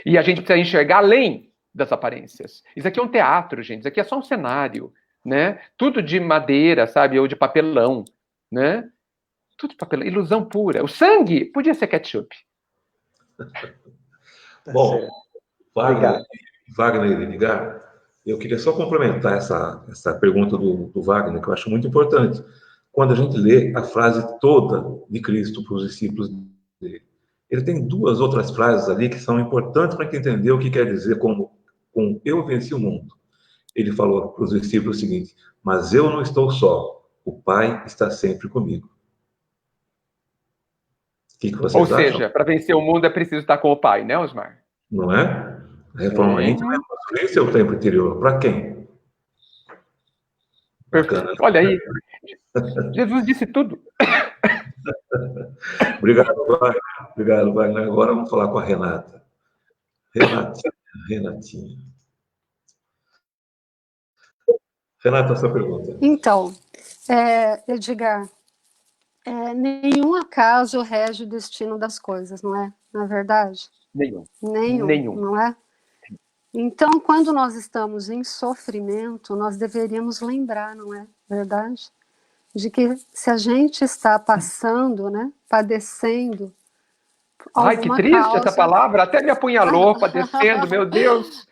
E a gente precisa enxergar além das aparências. Isso aqui é um teatro, gente. Isso aqui é só um cenário, né? Tudo de madeira, sabe? Ou de papelão, né? Tudo papelão. Ilusão pura. O sangue podia ser ketchup. Bom, Wagner e Edgar, eu queria só complementar essa pergunta do Wagner, que eu acho muito importante. Quando a gente lê a frase toda de Cristo para os discípulos dele, ele tem duas outras frases ali que são importantes para a gente entender o que quer dizer com eu venci o mundo. Ele falou para os discípulos o seguinte: mas eu não estou só, o Pai está sempre comigo. O que vocês acham? Ou seja, para vencer o mundo é preciso estar com o Pai, né, Osmar? Não é? A reforma íntima é construir seu templo interior. Para quem? Bacana. Olha aí, Jesus disse tudo. Obrigado, Wagner. Agora vamos falar com a Renata. Renatinha. Renata, a sua pergunta. Então, Edgar, nenhum acaso rege o destino das coisas, não é? Na verdade? Nenhum, não é? Então, quando nós estamos em sofrimento, nós deveríamos lembrar, não é verdade? De que se a gente está passando, né, padecendo Ai, que triste essa palavra, até me apunhalou, padecendo, meu Deus.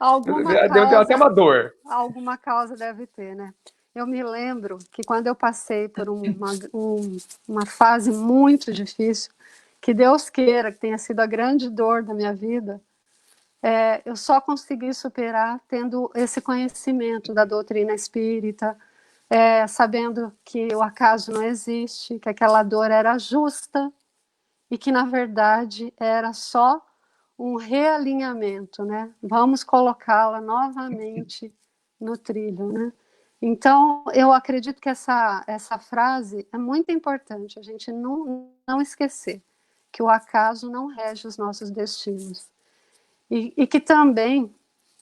Deu até uma dor. Alguma causa deve ter, né? Eu me lembro que quando eu passei por uma fase muito difícil, que Deus queira que tenha sido a grande dor da minha vida, eu só consegui superar tendo esse conhecimento da doutrina espírita, sabendo que o acaso não existe, que aquela dor era justa e que, na verdade, era só um realinhamento, né? Vamos colocá-la novamente no trilho, né? Então, eu acredito que essa frase é muito importante, a gente não esquecer que o acaso não rege os nossos destinos. E que também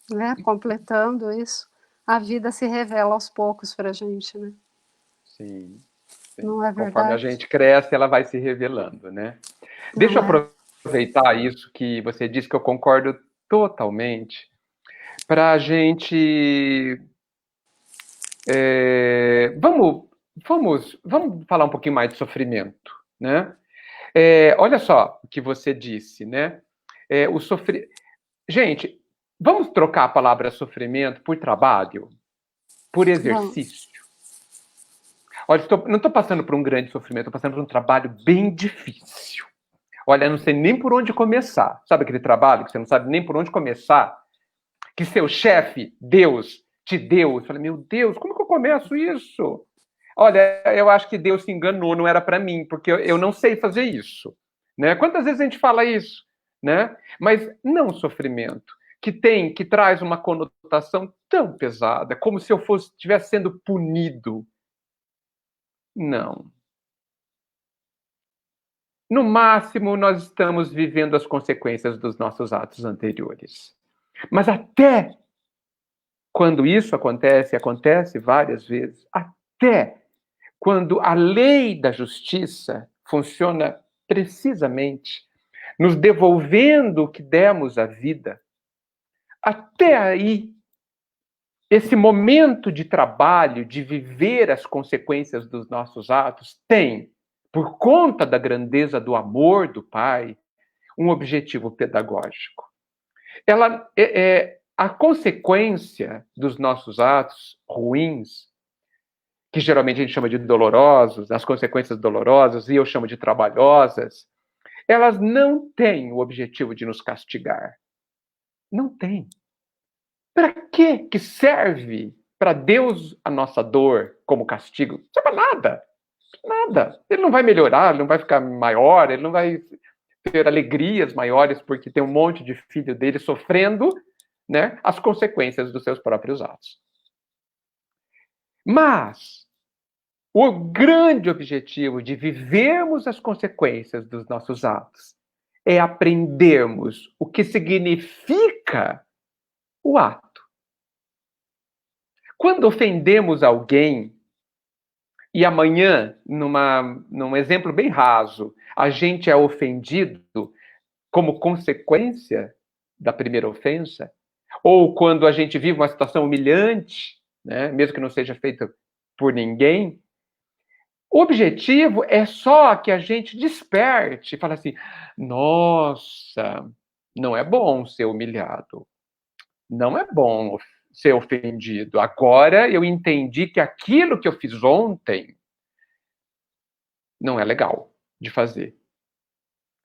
né? Completando isso, a vida se revela aos poucos para a gente, né? Sim. Não é Conforme a verdade? gente cresce, ela vai se revelando, né? Deixa eu Não é? aproveitar isso que você disse, que eu concordo totalmente, para a gente... vamos falar um pouquinho mais de sofrimento, né? Olha só o que você disse, né? Gente, vamos trocar a palavra sofrimento por trabalho, por Vamos. exercício. Olha, não estou passando por um grande sofrimento, estou passando por um trabalho bem difícil. Olha, eu não sei nem por onde começar. Sabe aquele trabalho que você não sabe nem por onde começar? Que seu chefe, Deus, te deu. Você fala, meu Deus, como que eu começo isso? Olha, eu acho que Deus se enganou, não era para mim, porque eu não sei fazer isso. Né? Quantas vezes a gente fala isso? Né? Mas não sofrimento, que traz uma conotação tão pesada, como se eu estivesse sendo punido. Não. No máximo, nós estamos vivendo as consequências dos nossos atos anteriores. Mas até quando isso acontece, acontece várias vezes, até quando a lei da justiça funciona precisamente, nos devolvendo o que demos à vida, até aí, esse momento de trabalho, de viver as consequências dos nossos atos, tem, por conta da grandeza do amor do Pai, um objetivo pedagógico. A consequência dos nossos atos ruins, que geralmente a gente chama de dolorosos, as consequências dolorosas, e eu chamo de trabalhosas, elas não têm o objetivo de nos castigar. Não tem. Para que serve para Deus a nossa dor como castigo? Não serve para nada. Nada. Ele não vai melhorar, ele não vai ficar maior, ele não vai ter alegrias maiores porque tem um monte de filho dele sofrendo, né, as consequências dos seus próprios atos. Mas o grande objetivo de vivermos as consequências dos nossos atos é aprendermos o que significa o ato. Quando ofendemos alguém, e amanhã, num exemplo bem raso, a gente é ofendido como consequência da primeira ofensa, ou quando a gente vive uma situação humilhante, né, mesmo que não seja feita por ninguém, o objetivo é só que a gente desperte e fale assim, nossa, não é bom ser humilhado, não é bom ser ofendido. Agora eu entendi que aquilo que eu fiz ontem não é legal de fazer.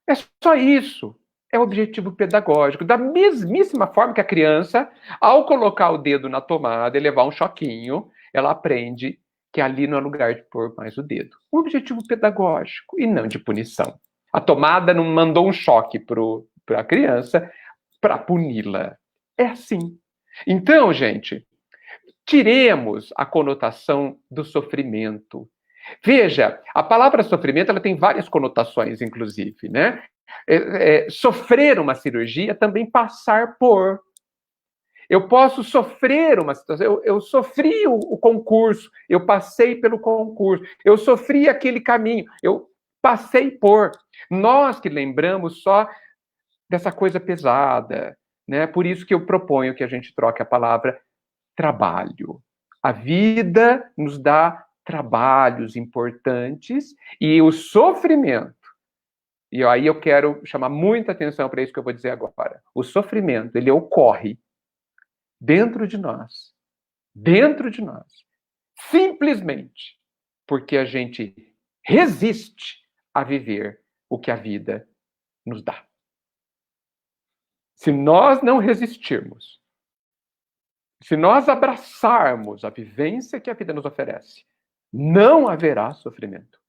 É só isso. É o objetivo pedagógico. Da mesmíssima forma que a criança, ao colocar o dedo na tomada e levar um choquinho, ela aprende que ali não é lugar de pôr mais o dedo. Um objetivo pedagógico e não de punição. A tomada não mandou um choque para a criança para puni-la. É assim. Então, gente, tiremos a conotação do sofrimento. Veja, a palavra sofrimento ela tem várias conotações, inclusive, né? Sofrer uma cirurgia também passar por. Eu posso sofrer uma situação. Eu sofri o concurso, eu passei pelo concurso, eu sofri aquele caminho, eu passei por. Nós que lembramos só dessa coisa pesada, né? Por isso que eu proponho que a gente troque a palavra trabalho. A vida nos dá trabalhos importantes e o sofrimento. E aí eu quero chamar muita atenção para isso que eu vou dizer agora. O sofrimento, ele ocorre dentro de nós. Dentro de nós. Simplesmente porque a gente resiste a viver o que a vida nos dá. Se nós não resistirmos, se nós abraçarmos a vivência que a vida nos oferece, não haverá sofrimento.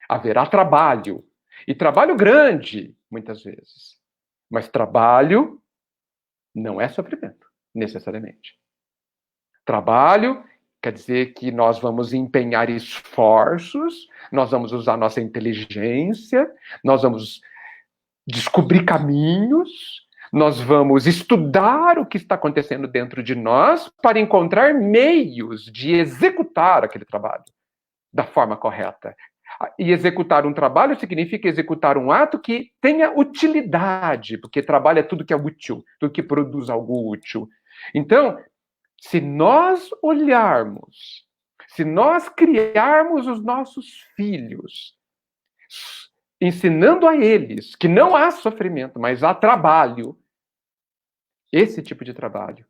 Haverá trabalho. E trabalho grande, muitas vezes. Mas trabalho não é sofrimento, necessariamente. Trabalho quer dizer que nós vamos empenhar esforços, nós vamos usar nossa inteligência, nós vamos descobrir caminhos, Nós vamos estudar o que está acontecendo dentro de nós para encontrar meios de executar aquele trabalho da forma correta. E executar um trabalho significa executar um ato que tenha utilidade, porque trabalho é tudo que é útil, tudo que produz algo útil. Então, se nós olharmos, se nós criarmos os nossos filhos, ensinando a eles que não há sofrimento, mas há trabalho, esse tipo de trabalho,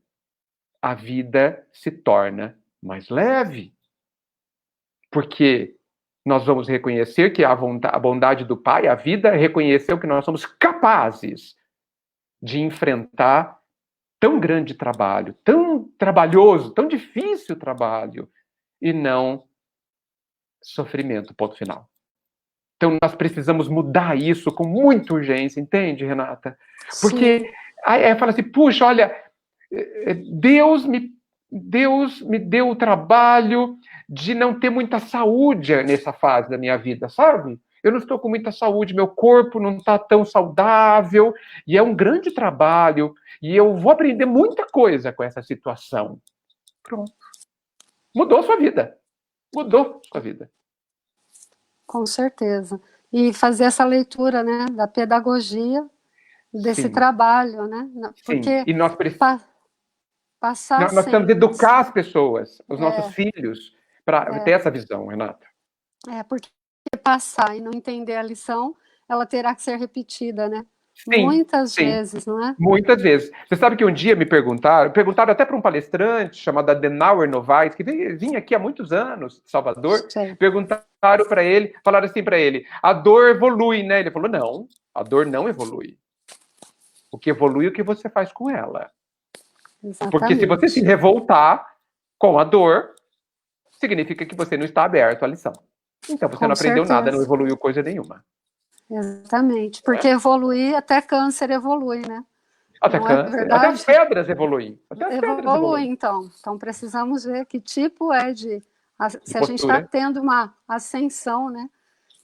a vida se torna mais leve. Porque nós vamos reconhecer que a bondade do Pai, a vida, reconheceu que nós somos capazes de enfrentar tão grande trabalho, tão trabalhoso, tão difícil trabalho, e não sofrimento, ponto final. Então nós precisamos mudar isso com muita urgência, entende, Renata? Porque aí fala assim, puxa, olha, Deus me deu o trabalho de não ter muita saúde nessa fase da minha vida, sabe? Eu não estou com muita saúde, meu corpo não está tão saudável, e é um grande trabalho, e eu vou aprender muita coisa com essa situação. Pronto. Mudou sua vida. Mudou sua vida. Com certeza. E fazer essa leitura, né, da pedagogia desse trabalho, né? Porque sim. E nós precisamos... Passar nós precisamos educar as pessoas, os nossos filhos, para ter essa visão, Renata. Porque passar e não entender a lição, ela terá que ser repetida, né? Sim, muitas vezes, não é? Muitas vezes. Você sabe que um dia me perguntaram até para um palestrante chamado Adenauer Novaes, que vinha aqui há muitos anos, de Salvador, perguntaram para ele, falaram assim para ele, a dor evolui, né? Ele falou, não, a dor não evolui. O que evolui é o que você faz com ela. Exatamente. Porque se você se revoltar com a dor, significa que você não está aberto à lição. Então você não aprendeu nada, não evoluiu coisa nenhuma. Exatamente, porque evoluir, até câncer evolui, né? Até câncer, até as pedras evoluem. Evoluem, então. Então precisamos ver que tipo é de se a gente está tendo uma ascensão, né?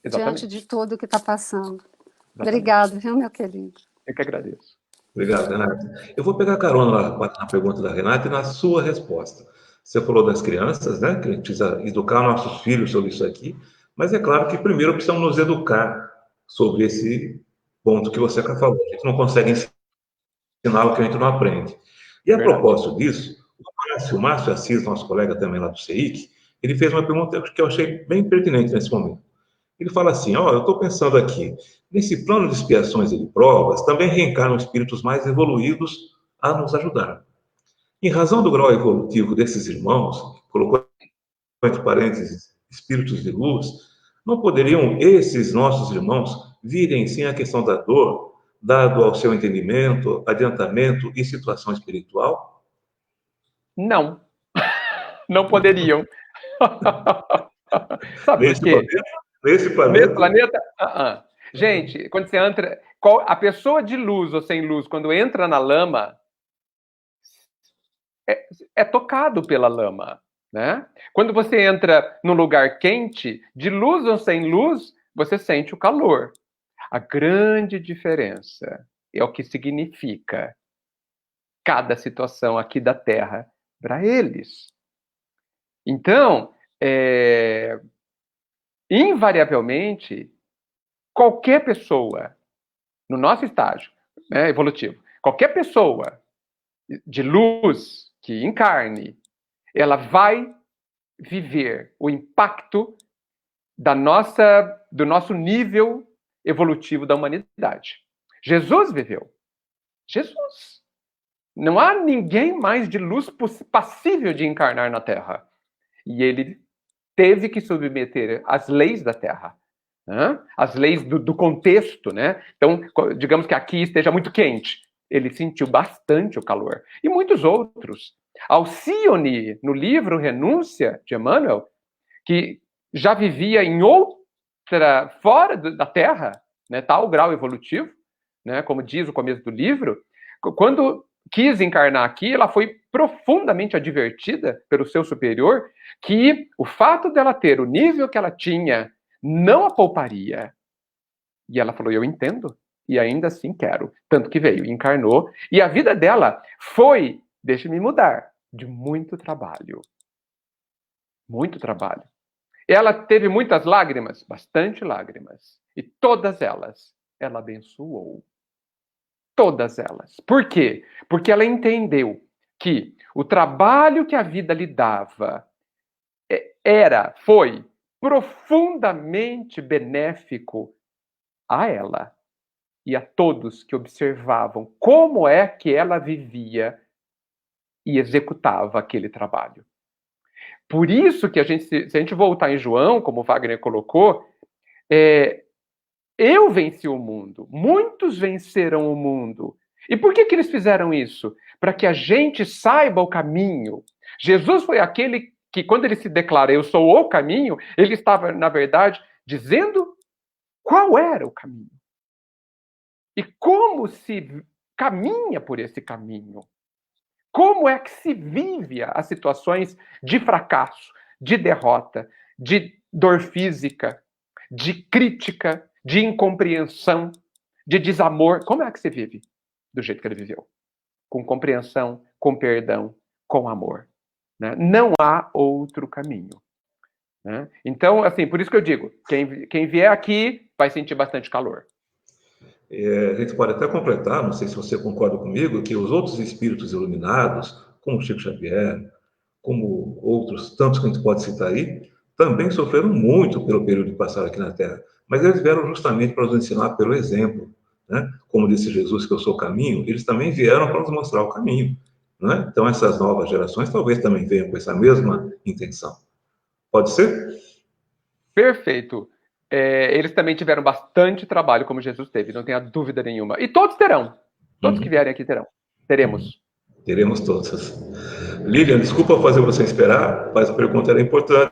Exatamente. Diante de tudo que está passando. Exatamente. Obrigado, viu, meu querido? Eu que agradeço. Obrigado, Renata. Eu vou pegar carona na pergunta da Renata e na sua resposta. Você falou das crianças, né? Que a gente precisa educar nossos filhos sobre isso aqui, mas é claro que primeiro precisamos nos educar sobre esse ponto que você falou. A gente não consegue ensinar o que a gente não aprende. E a propósito disso, o Márcio Assis, nosso colega também lá do CEIC, ele fez uma pergunta que eu achei bem pertinente nesse momento. Ele fala assim, eu estou pensando aqui, nesse plano de expiações e de provas, também reencarnam espíritos mais evoluídos a nos ajudar. Em razão do grau evolutivo desses irmãos, colocou entre parênteses, espíritos de luz, não poderiam esses nossos irmãos virem sim a questão da dor, dado ao seu entendimento, adiantamento e situação espiritual? Não. Não poderiam. Sabe por quê? Nesse planeta? Gente, quando você entra... A pessoa de luz ou sem luz, quando entra na lama, é tocado pela lama, né? Quando você entra num lugar quente, de luz ou sem luz, você sente o calor. A grande diferença é o que significa cada situação aqui da Terra para eles. Então, invariavelmente, qualquer pessoa, no nosso estágio evolutivo, qualquer pessoa de luz que encarne, ela vai viver o impacto do nosso nível evolutivo da humanidade. Jesus viveu. Jesus. Não há ninguém mais de luz passível de encarnar na Terra. E ele teve que submeter às leis da Terra, né? As leis do contexto, né? Então, digamos que aqui esteja muito quente. Ele sentiu bastante o calor. E muitos outros. Alcione, no livro Renúncia, de Emmanuel, que já vivia em fora da Terra, né, tal grau evolutivo, né, como diz o começo do livro, quando quis encarnar aqui, ela foi profundamente advertida pelo seu superior que o fato dela ter o nível que ela tinha não a pouparia. E ela falou, eu entendo, e ainda assim quero. Tanto que veio, encarnou, e a vida dela foi, deixa-me mudar, de muito trabalho. Muito trabalho. Ela teve muitas lágrimas, bastante lágrimas, e todas elas ela abençoou. Todas elas. Por quê? Porque ela entendeu que o trabalho que a vida lhe dava foi profundamente benéfico a ela e a todos que observavam como é que ela vivia e executava aquele trabalho. Por isso que se a gente voltar em João, como o Wagner colocou, eu venci o mundo, muitos vencerão o mundo. E por que eles fizeram isso? Para que a gente saiba o caminho. Jesus foi aquele que, quando ele se declara, eu sou o caminho, ele estava, na verdade, dizendo qual era o caminho. E como se caminha por esse caminho. Como é que se vive as situações de fracasso, de derrota, de dor física, de crítica, de incompreensão, de desamor? Como é que se vive do jeito que ele viveu? Com compreensão, com perdão, com amor. Né? Não há outro caminho. Né? Então, assim, por isso que eu digo, quem vier aqui vai sentir bastante calor. A gente pode até completar, não sei se você concorda comigo, que os outros espíritos iluminados, como Chico Xavier, como outros tantos que a gente pode citar aí, também sofreram muito pelo período de passar aqui na Terra. Mas eles vieram justamente para nos ensinar pelo exemplo. Né? Como disse Jesus que eu sou o caminho, eles também vieram para nos mostrar o caminho. Né? Então essas novas gerações talvez também venham com essa mesma intenção. Pode ser? Perfeito. Eles também tiveram bastante trabalho, como Jesus teve, não tenha dúvida nenhuma. E todos terão. Todos que vierem aqui terão. Teremos. Teremos todas. Lilian, desculpa fazer você esperar, mas a pergunta era importante.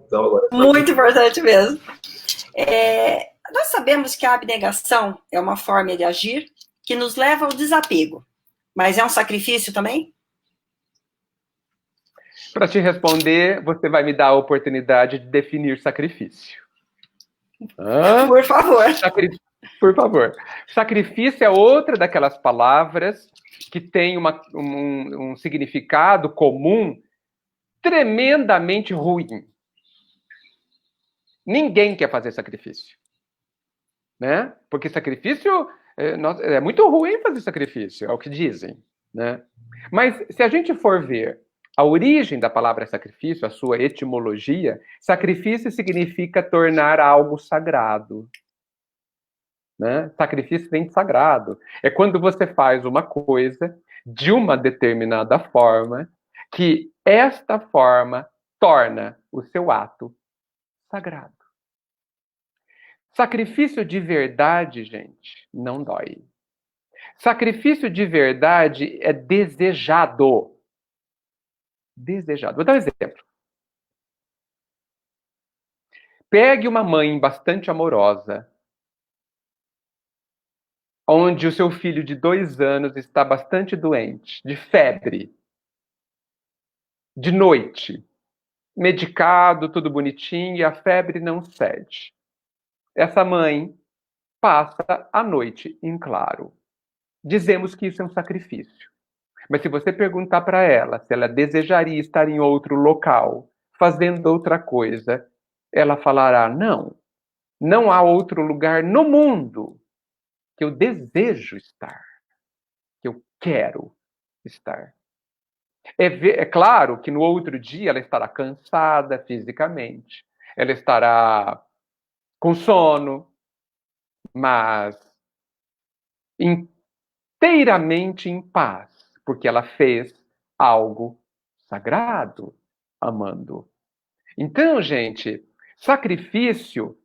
Então, agora... Muito importante mesmo. Nós sabemos que a abnegação é uma forma de agir que nos leva ao desapego. Mas é um sacrifício também? Para te responder, você vai me dar a oportunidade de definir sacrifício. Por favor. Por favor. Sacrifício é outra daquelas palavras que tem um significado comum tremendamente ruim. Ninguém quer fazer sacrifício. Né? Porque sacrifício é muito ruim fazer sacrifício, é o que dizem. Né? Mas se a gente for ver a origem da palavra sacrifício, a sua etimologia, sacrifício significa tornar algo sagrado. Né? Sacrifício vem de sagrado. É quando você faz uma coisa de uma determinada forma, que esta forma torna o seu ato sagrado. Sacrifício de verdade, gente, não dói. Sacrifício de verdade é desejado. Desejado. Vou dar um exemplo. Pegue uma mãe bastante amorosa, onde o seu filho de 2 anos está bastante doente, de febre, de noite, medicado, tudo bonitinho, e a febre não cede. Essa mãe passa a noite em claro. Dizemos que isso é um sacrifício. Mas se você perguntar para ela se ela desejaria estar em outro local, fazendo outra coisa, ela falará, não há outro lugar no mundo que eu desejo estar, que eu quero estar. É claro que no outro dia ela estará cansada fisicamente, ela estará com sono, mas inteiramente em paz, porque ela fez algo sagrado, amando. Então, gente, sacrifício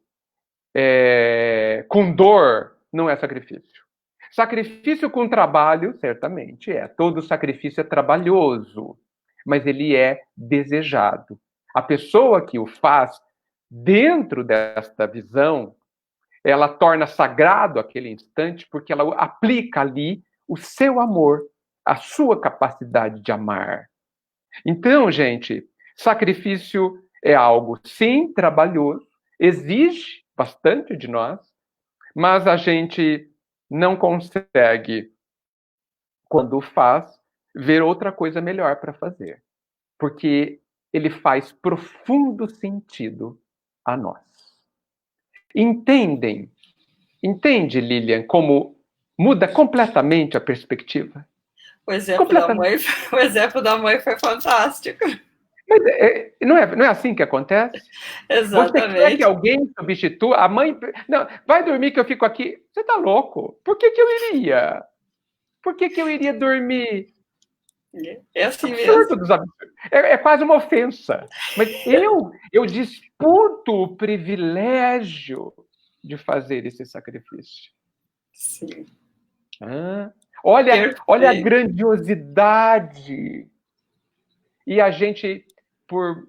com dor não é sacrifício. Sacrifício com trabalho, certamente é. Todo sacrifício é trabalhoso, mas ele é desejado. A pessoa que o faz, dentro desta visão, ela torna sagrado aquele instante porque ela aplica ali o seu amor, a sua capacidade de amar. Então, gente, sacrifício é algo, sim, trabalhoso, exige bastante de nós, mas a gente não consegue, quando faz, ver outra coisa melhor para fazer. Porque ele faz profundo sentido a nós. Entende, Lilian, como muda completamente a perspectiva? O exemplo da mãe foi fantástico. Mas não é assim que acontece? Exatamente. Você quer que alguém substitua? A mãe... Não, vai dormir que eu fico aqui. Você tá louco? Por que eu iria? Por que eu iria dormir? É assim mesmo. É quase uma ofensa. Mas eu disputo o privilégio de fazer esse sacrifício. Sim. Olha a grandiosidade. E a gente, por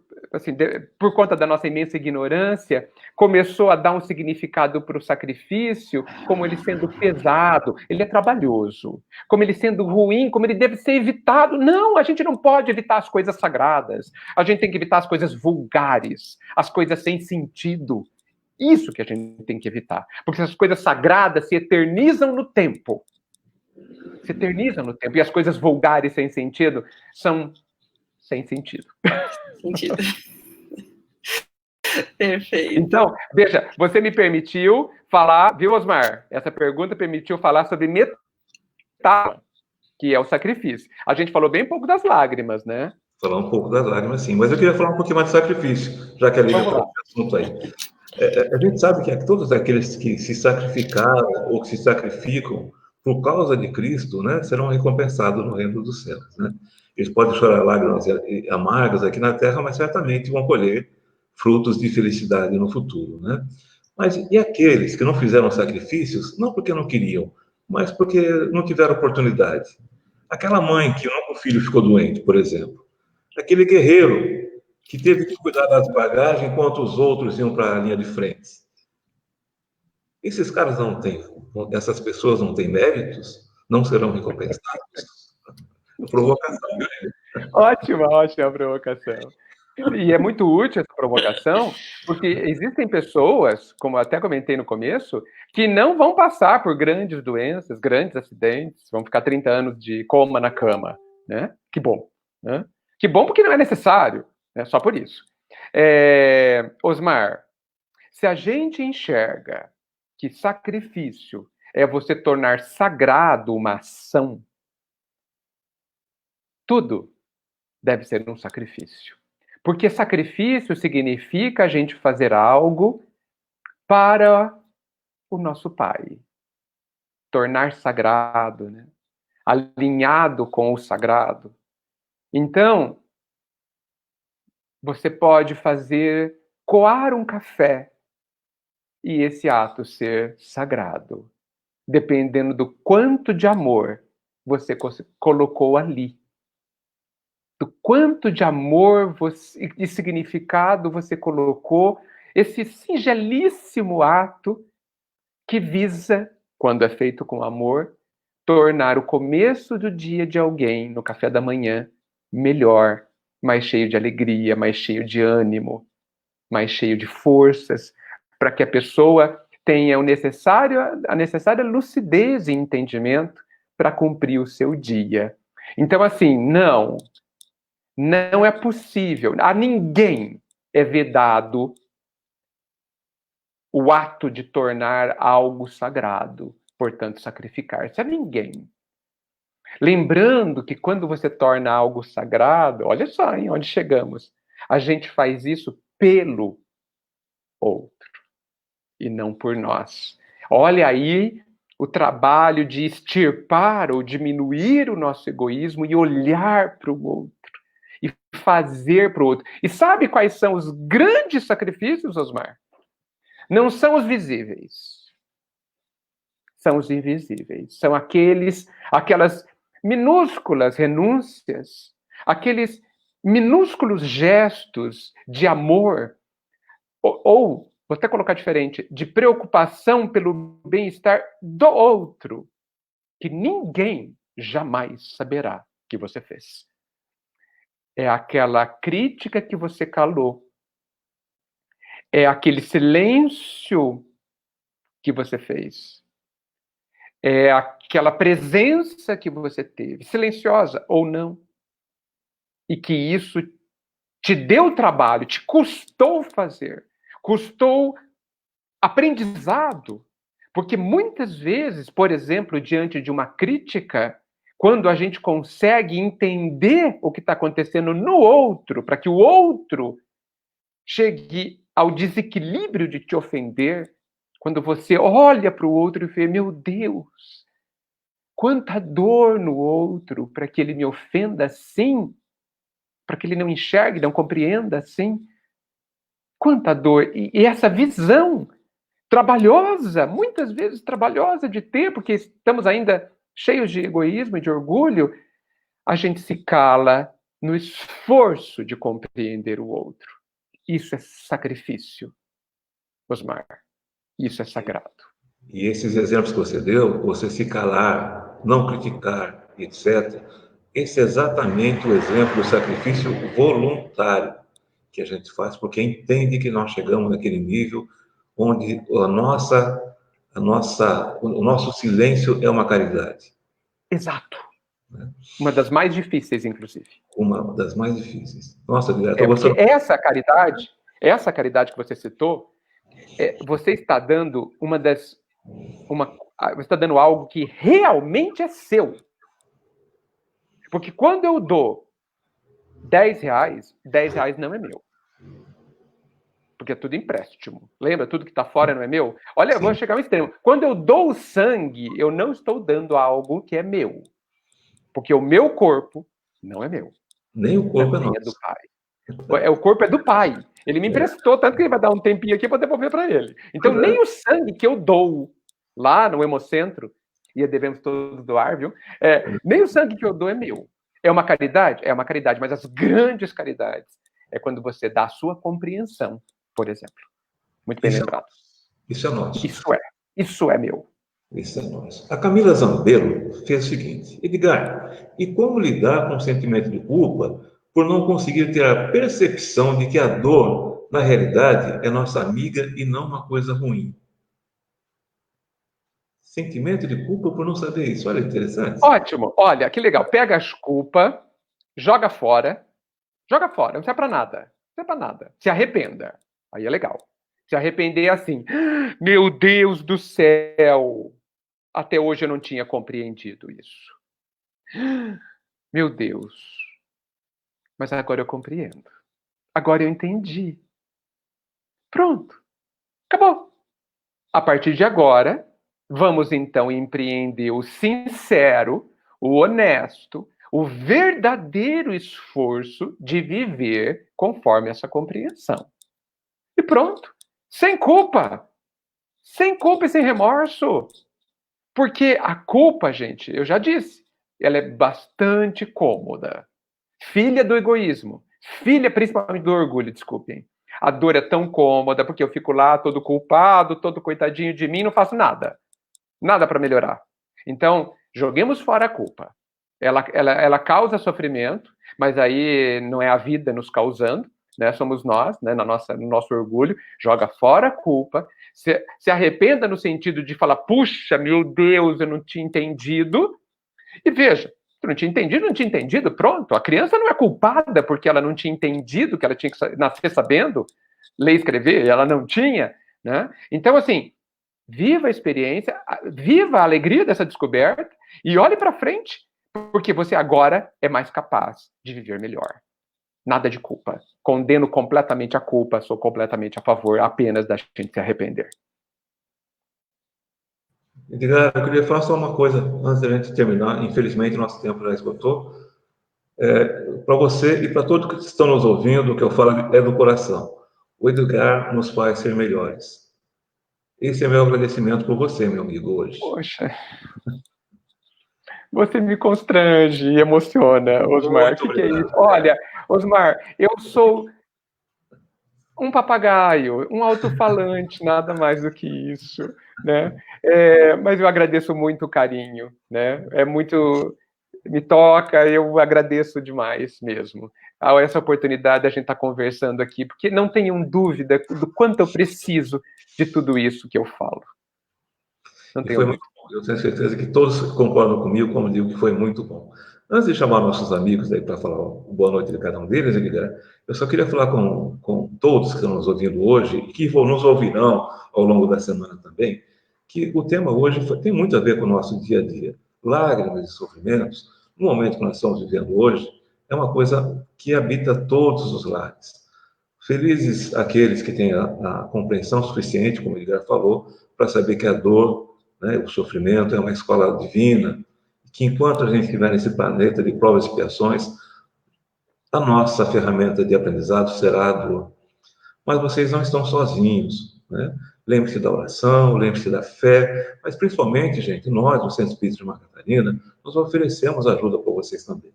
conta da nossa imensa ignorância, começou a dar um significado para o sacrifício, como ele sendo pesado, ele é trabalhoso, como ele sendo ruim, como ele deve ser evitado. Não, a gente não pode evitar as coisas sagradas. A gente tem que evitar as coisas vulgares, as coisas sem sentido. Isso que a gente tem que evitar. Porque as coisas sagradas se eternizam no tempo. Se eternizam no tempo. E as coisas vulgares sem sentido são sem sentido. Perfeito. Então, veja, você me permitiu falar, viu, Osmar? Essa pergunta permitiu falar sobre metáfora, que é o sacrifício. A gente falou bem pouco das lágrimas, né? Falar um pouco das lágrimas, sim. Mas eu queria falar um pouquinho mais de sacrifício, já que a Lívia falou desse assunto aí. A gente sabe que todos aqueles que se sacrificaram ou que se sacrificam por causa de Cristo, né, serão recompensados no reino dos céus, né? Eles podem chorar lágrimas amargas aqui na terra, mas certamente vão colher frutos de felicidade no futuro, né? Mas e aqueles que não fizeram sacrifícios, não porque não queriam, mas porque não tiveram oportunidade? Aquela mãe que o filho ficou doente, por exemplo. Aquele guerreiro que teve que cuidar das bagagens enquanto os outros iam para a linha de frente. Esses caras essas pessoas não têm méritos, não serão recompensados. Provocação. Ótima provocação. E é muito útil essa provocação, porque existem pessoas, como eu até comentei no começo, que não vão passar por grandes doenças, grandes acidentes, vão ficar 30 anos de coma na cama, né? Que bom, né? Que bom porque não é necessário, né? Só por isso. Osmar, se a gente enxerga que sacrifício é você tornar sagrado uma ação, tudo deve ser um sacrifício. Porque sacrifício significa a gente fazer algo para o nosso Pai. Tornar sagrado, né? Alinhado com o sagrado. Então, você pode fazer coar um café e esse ato ser sagrado, dependendo do quanto de amor você colocou ali. Do quanto de amor e significado você colocou esse singelíssimo ato que visa, quando é feito com amor, tornar o começo do dia de alguém, no café da manhã, melhor, mais cheio de alegria, mais cheio de ânimo, mais cheio de forças, para que a pessoa tenha a necessária lucidez e entendimento para cumprir o seu dia. Então, assim, não é possível, a ninguém é vedado o ato de tornar algo sagrado, portanto, sacrificar-se a ninguém. Lembrando que quando você torna algo sagrado, olha só em onde chegamos, a gente faz isso pelo outro e não por nós. Olha aí o trabalho de extirpar ou diminuir o nosso egoísmo e olhar para o outro e fazer para o outro. E sabe quais são os grandes sacrifícios, Osmar? Não são os visíveis. São os invisíveis. São aquelas minúsculas renúncias, aqueles minúsculos gestos de amor, ou vou até colocar diferente, de preocupação pelo bem-estar do outro, que ninguém jamais saberá que você fez. É aquela crítica que você calou. É aquele silêncio que você fez. é aquela presença que você teve, silenciosa ou não, e que isso te deu trabalho, te custou fazer, custou aprendizado, porque muitas vezes, por exemplo, diante de uma crítica, quando a gente consegue entender o que está acontecendo no outro, para que o outro chegue ao desequilíbrio de te ofender, quando você olha para o outro e vê, meu Deus, quanta dor no outro para que ele me ofenda assim, para que ele não enxergue, não compreenda assim. Quanta dor. E essa visão trabalhosa, muitas vezes trabalhosa de ter, porque estamos ainda cheios de egoísmo e de orgulho, a gente se cala no esforço de compreender o outro. Isso é sacrifício, Osmar. Isso é sagrado. E esses exemplos que você deu, você se calar, não criticar, etc., esse é exatamente o exemplo do sacrifício voluntário que a gente faz, porque entende que nós chegamos naquele nível onde o nosso silêncio é uma caridade. Exato. Uma das mais difíceis, inclusive. Uma das mais difíceis. Nossa, Guilherme, porque essa caridade que você citou, você está dando você está dando algo que realmente é seu. Porque quando eu dou R$10 não é meu. Porque é tudo empréstimo. Lembra? Tudo que está fora não é meu? Olha, eu vou chegar ao extremo. Quando eu dou o sangue, eu não estou dando algo que é meu. Porque o meu corpo não é meu. Nem o corpo é nosso. É do Pai. O corpo é do Pai. Ele me emprestou, tanto que ele vai dar um tempinho aqui para devolver para ele. Então, nem o sangue que eu dou lá no Hemocentro, e devemos todos doar, viu? Nem o sangue que eu dou é meu. É uma caridade? É uma caridade, mas as grandes caridades é quando você dá a sua compreensão, por exemplo. Muito bem lembrado. Isso é nosso. Isso é meu. Isso é nosso. A Camila Zambello fez o seguinte: Edgar, e como lidar com o sentimento de culpa por não conseguir ter a percepção de que a dor, na realidade, é nossa amiga e não uma coisa ruim? Sentimento de culpa por não saber isso. Olha, interessante. Ótimo. Olha, que legal. Pega as culpas, joga fora. Joga fora. Não serve pra nada. Não serve pra nada. Se arrependa. Aí é legal. Se arrepender é assim. Meu Deus do céu. Até hoje eu não tinha compreendido isso. Meu Deus. Mas agora eu compreendo. Agora eu entendi. Pronto. Acabou. A partir de agora, vamos então empreender o sincero, o honesto, o verdadeiro esforço de viver conforme essa compreensão. E pronto. Sem culpa. Sem culpa e sem remorso. Porque a culpa, gente, eu já disse, ela é bastante cômoda. Filha do egoísmo. Filha principalmente do orgulho, desculpem. A dor é tão cômoda porque eu fico lá todo culpado, todo coitadinho de mim, não faço nada. Nada para melhorar. Então, joguemos fora a culpa. Ela causa sofrimento, mas aí não é a vida nos causando, né? Somos nós, né? No nosso orgulho. Joga fora a culpa. Se arrependa no sentido de falar, puxa, meu Deus, eu não tinha entendido. E veja, tu não tinha entendido, pronto. A criança não é culpada porque ela não tinha entendido que ela tinha que nascer sabendo ler e escrever, ela não tinha, né? Então, assim, viva a experiência, viva a alegria dessa descoberta e olhe para frente, porque você agora é mais capaz de viver melhor. Nada de culpa. Condeno completamente a culpa, sou completamente a favor apenas da gente se arrepender. Edgar, eu queria falar só uma coisa antes da gente terminar. Infelizmente, nosso tempo já esgotou. Para você e para todos que estão nos ouvindo, o que eu falo é do coração. O Edgar nos faz ser melhores. Esse é meu agradecimento por você, meu amigo, hoje. Poxa, você me constrange e emociona, Osmar. O que é isso? Olha, Osmar, eu sou um papagaio, um alto-falante, nada mais do que isso, né? Mas eu agradeço muito o carinho, né? Me toca, eu agradeço demais mesmo. Essa oportunidade a gente está conversando aqui, porque não tenham dúvida do quanto eu preciso de tudo isso que eu falo. Não tenho dúvida. Eu tenho certeza que todos concordam comigo, como digo, que foi muito bom. Antes de chamar nossos amigos aí para falar boa noite de cada um deles, Edgar, eu só queria falar com todos que estão nos ouvindo hoje e que nos ouvirão ao longo da semana também, que o tema hoje tem muito a ver com o nosso dia a dia. Lágrimas e sofrimentos, no momento que nós estamos vivendo hoje, é uma coisa que habita todos os lares. Felizes aqueles que têm a compreensão suficiente, como o Edgar falou, para saber que a dor, né, o sofrimento é uma escola divina, que enquanto a gente estiver nesse planeta de provas e expiações, a nossa ferramenta de aprendizado será a dor. Mas vocês não estão sozinhos, né? Lembre-se da oração, lembre-se da fé, mas principalmente, gente, nós, do Centro Espírita de Santa Catarina, nós oferecemos ajuda para vocês também.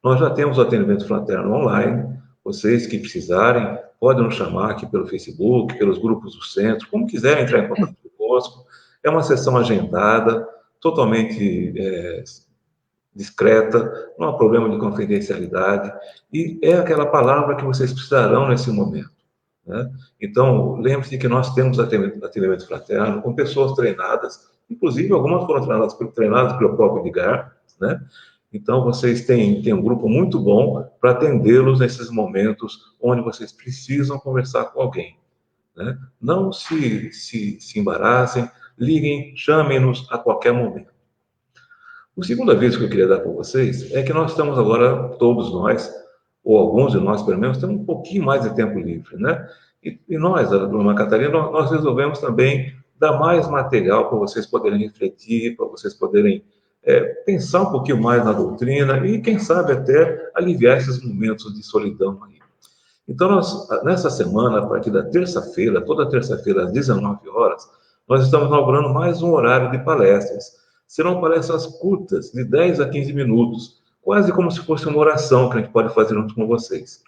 Nós já temos o atendimento fraterno online, vocês que precisarem, podem nos chamar aqui pelo Facebook, pelos grupos do centro, como quiserem entrar em contato conosco. É uma sessão agendada, totalmente discreta, não há problema de confidencialidade, e é aquela palavra que vocês precisarão nesse momento, né? Então, lembre-se que nós temos atendimento fraterno com pessoas treinadas, inclusive algumas foram treinadas pelo próprio Edgar, né? Então, vocês têm um grupo muito bom para atendê-los nesses momentos onde vocês precisam conversar com alguém, né? Não se embaraçem, liguem, chamem-nos a qualquer momento. O segundo aviso que eu queria dar para vocês é que nós estamos agora, todos nós, ou alguns de nós, pelo menos, temos um pouquinho mais de tempo livre, né? E nós, da Dona Catarina, nós resolvemos também dar mais material para vocês poderem refletir, para vocês poderem pensar um pouquinho mais na doutrina e, quem sabe, até aliviar esses momentos de solidão aí. Então, nós, nessa semana, a partir da terça-feira, toda terça-feira, às 19 horas, nós estamos inaugurando mais um horário de palestras. Serão palestras curtas, de 10 a 15 minutos, quase como se fosse uma oração que a gente pode fazer junto com vocês,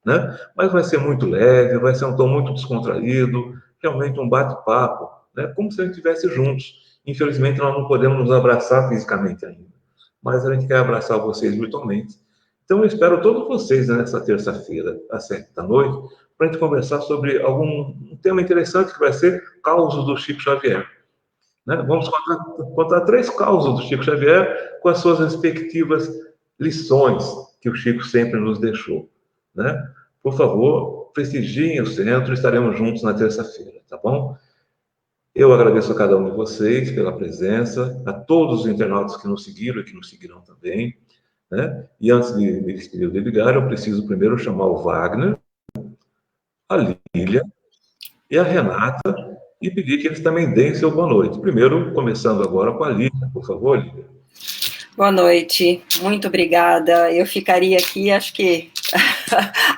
né? Mas vai ser muito leve, vai ser um tom muito descontraído, realmente um bate-papo, né? Como se a gente estivesse juntos. Infelizmente, nós não podemos nos abraçar fisicamente ainda, mas a gente quer abraçar vocês virtualmente. Então, eu espero todos vocês, né, nessa terça-feira, às 7 da noite, para a gente conversar sobre um tema interessante que vai ser Causos do Chico Xavier. Né? Vamos contar 3 causos do Chico Xavier com as suas respectivas lições que o Chico sempre nos deixou, né? Por favor, prestigiem o centro, estaremos juntos na terça-feira, tá bom? Eu agradeço a cada um de vocês pela presença, a todos os internautas que nos seguiram e que nos seguirão também, né? E antes de me despedir do Edgar, eu preciso primeiro chamar o Wagner, a Lília e a Renata, e pedir que eles também deem seu boa noite. Primeiro, começando agora com a Lília, por favor, Lília. Boa noite, muito obrigada. Eu ficaria aqui, acho que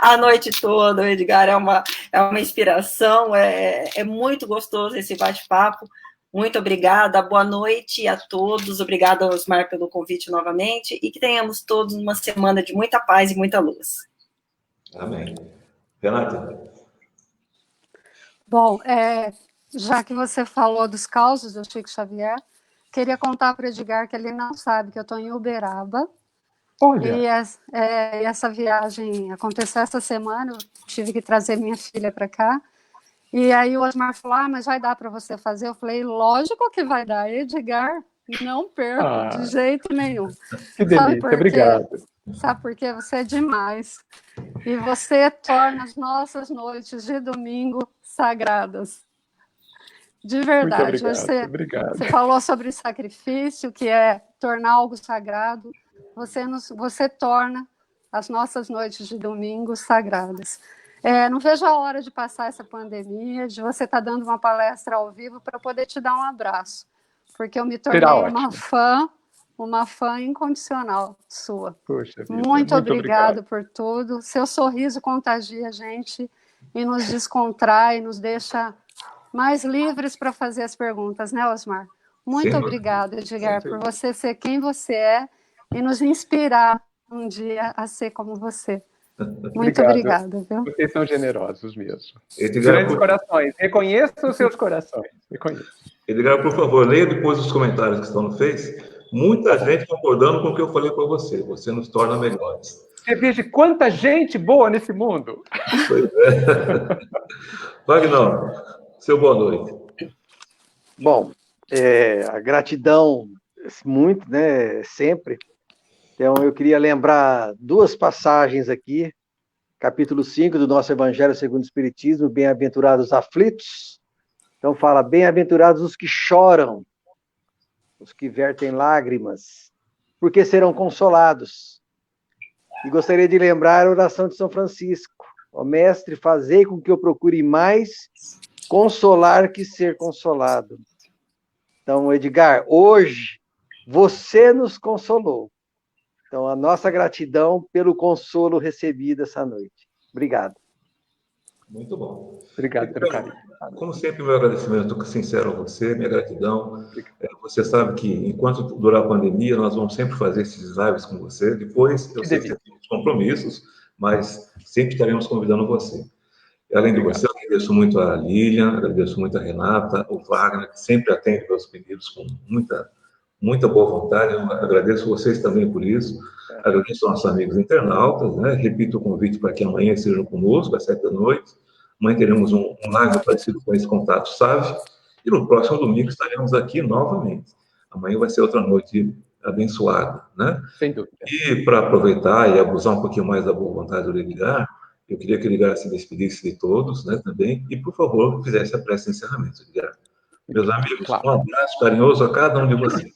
a noite toda. O Edgar é uma inspiração, é muito gostoso esse bate-papo. Muito obrigada, boa noite a todos. Obrigada, Osmar, pelo convite novamente, e que tenhamos todos uma semana de muita paz e muita luz. Amém. Renata? Bom, já que você falou dos causos do Chico Xavier, queria contar para o Edgar que ele não sabe que eu estou em Uberaba. Olha. E essa viagem aconteceu essa semana, eu tive que trazer minha filha para cá. E aí o Osmar falou, mas vai dar para você fazer? Eu falei, lógico que vai dar, Edgar, não perco de jeito nenhum. Que delícia, obrigado. Sabe por quê? Você é demais. E você torna as nossas noites de domingo sagradas. De verdade. Obrigado. Você falou sobre sacrifício, que é tornar algo sagrado. Você torna as nossas noites de domingo sagradas. Não vejo a hora de passar essa pandemia, de você estar dando uma palestra ao vivo para poder te dar um abraço. Porque eu me tornei uma fã incondicional sua. Poxa vida, muito obrigado por tudo. Seu sorriso contagia a gente e nos descontrai, nos deixa mais livres para fazer as perguntas, né, Osmar? Muito obrigada, Edgar, por você ser quem você é e nos inspirar um dia a ser como você. Muito obrigada, viu? Vocês são generosos mesmo. Edgar, grandes corações. Reconheço os seus corações. Reconheço. Edgar, por favor, leia depois os comentários que estão no Face. Muita gente concordando com o que eu falei para você. Você nos torna melhores. Você veja quanta gente boa nesse mundo. Pois é. Wagner, seu boa noite. Bom, a gratidão muito, né, sempre. Então, eu queria lembrar duas passagens aqui, capítulo 5 do nosso Evangelho segundo o Espiritismo, bem-aventurados os aflitos. Então, fala, bem-aventurados os que choram, os que vertem lágrimas, porque serão consolados. E gostaria de lembrar a oração de São Francisco. Ó Mestre, fazei com que eu procure mais consolar que ser consolado. Então, Edgar, hoje você nos consolou. Então, a nossa gratidão pelo consolo recebido essa noite. Obrigado. Muito bom. Obrigado pelo carinho. Como sempre, meu agradecimento sincero a você, minha gratidão. Você sabe que, enquanto durar a pandemia, nós vamos sempre fazer esses lives com você. Depois, eu sei que você tem compromissos, mas sempre estaremos convidando você. Além de você, eu agradeço muito a Lilian, agradeço muito a Renata, o Wagner, que sempre atende meus pedidos com muita boa vontade. Eu agradeço vocês também por isso. Agradeço aos nossos amigos internautas, né? Repito o convite para que amanhã estejam conosco, às 7h. Amanhã teremos um live parecido com esse contato SAVE. E no próximo domingo estaremos aqui novamente. Amanhã vai ser outra noite abençoada, né? Sem dúvida. E para aproveitar e abusar um pouquinho mais da boa vontade do Edgar, eu queria que o Edgar se despedisse de todos, né, também, e, por favor, fizesse a prece de encerramento, Edgar. Meus amigos, claro. Um abraço carinhoso a cada um de vocês.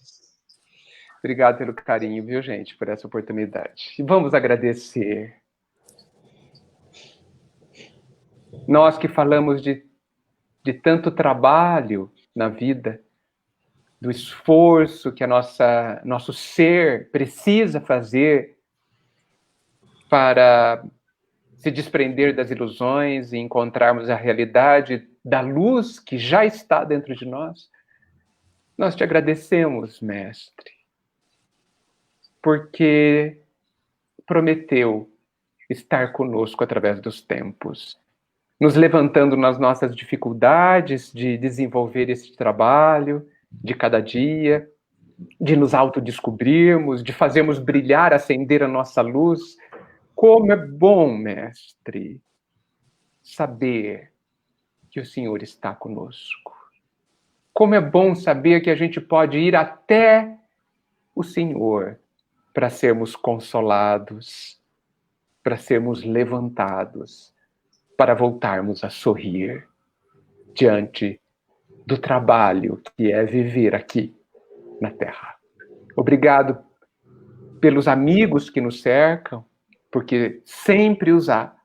Obrigado pelo carinho, viu, gente, por essa oportunidade. E vamos agradecer. Nós que falamos de tanto trabalho na vida, do esforço que nosso ser precisa fazer para se desprender das ilusões e encontrarmos a realidade da luz que já está dentro de nós. Nós te agradecemos, Mestre, porque prometeu estar conosco através dos tempos, nos levantando nas nossas dificuldades de desenvolver esse trabalho de cada dia, de nos autodescobrirmos, de fazermos brilhar, acender a nossa luz. Como é bom, Mestre, saber que o Senhor está conosco. Como é bom saber que a gente pode ir até o Senhor para sermos consolados, para sermos levantados, para voltarmos a sorrir diante do trabalho que é viver aqui na Terra. Obrigado pelos amigos que nos cercam, porque sempre os há.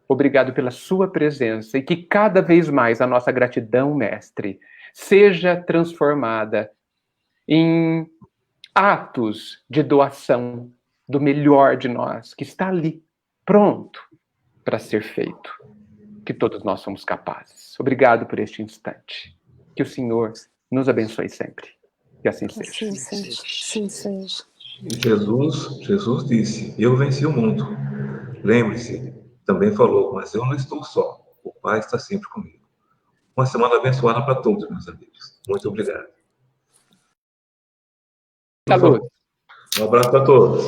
Obrigado pela sua presença e que cada vez mais a nossa gratidão, Mestre, seja transformada em atos de doação do melhor de nós, que está ali, pronto para ser feito, que todos nós somos capazes. Obrigado por este instante. Que o Senhor nos abençoe sempre. Que assim seja. Sim, seja. Sim, seja. Jesus disse, eu venci o mundo. Lembre-se, também falou, mas eu não estou só. O Pai está sempre comigo. Uma semana abençoada para todos, meus amigos. Muito obrigado. Saúde. Um abraço para todos.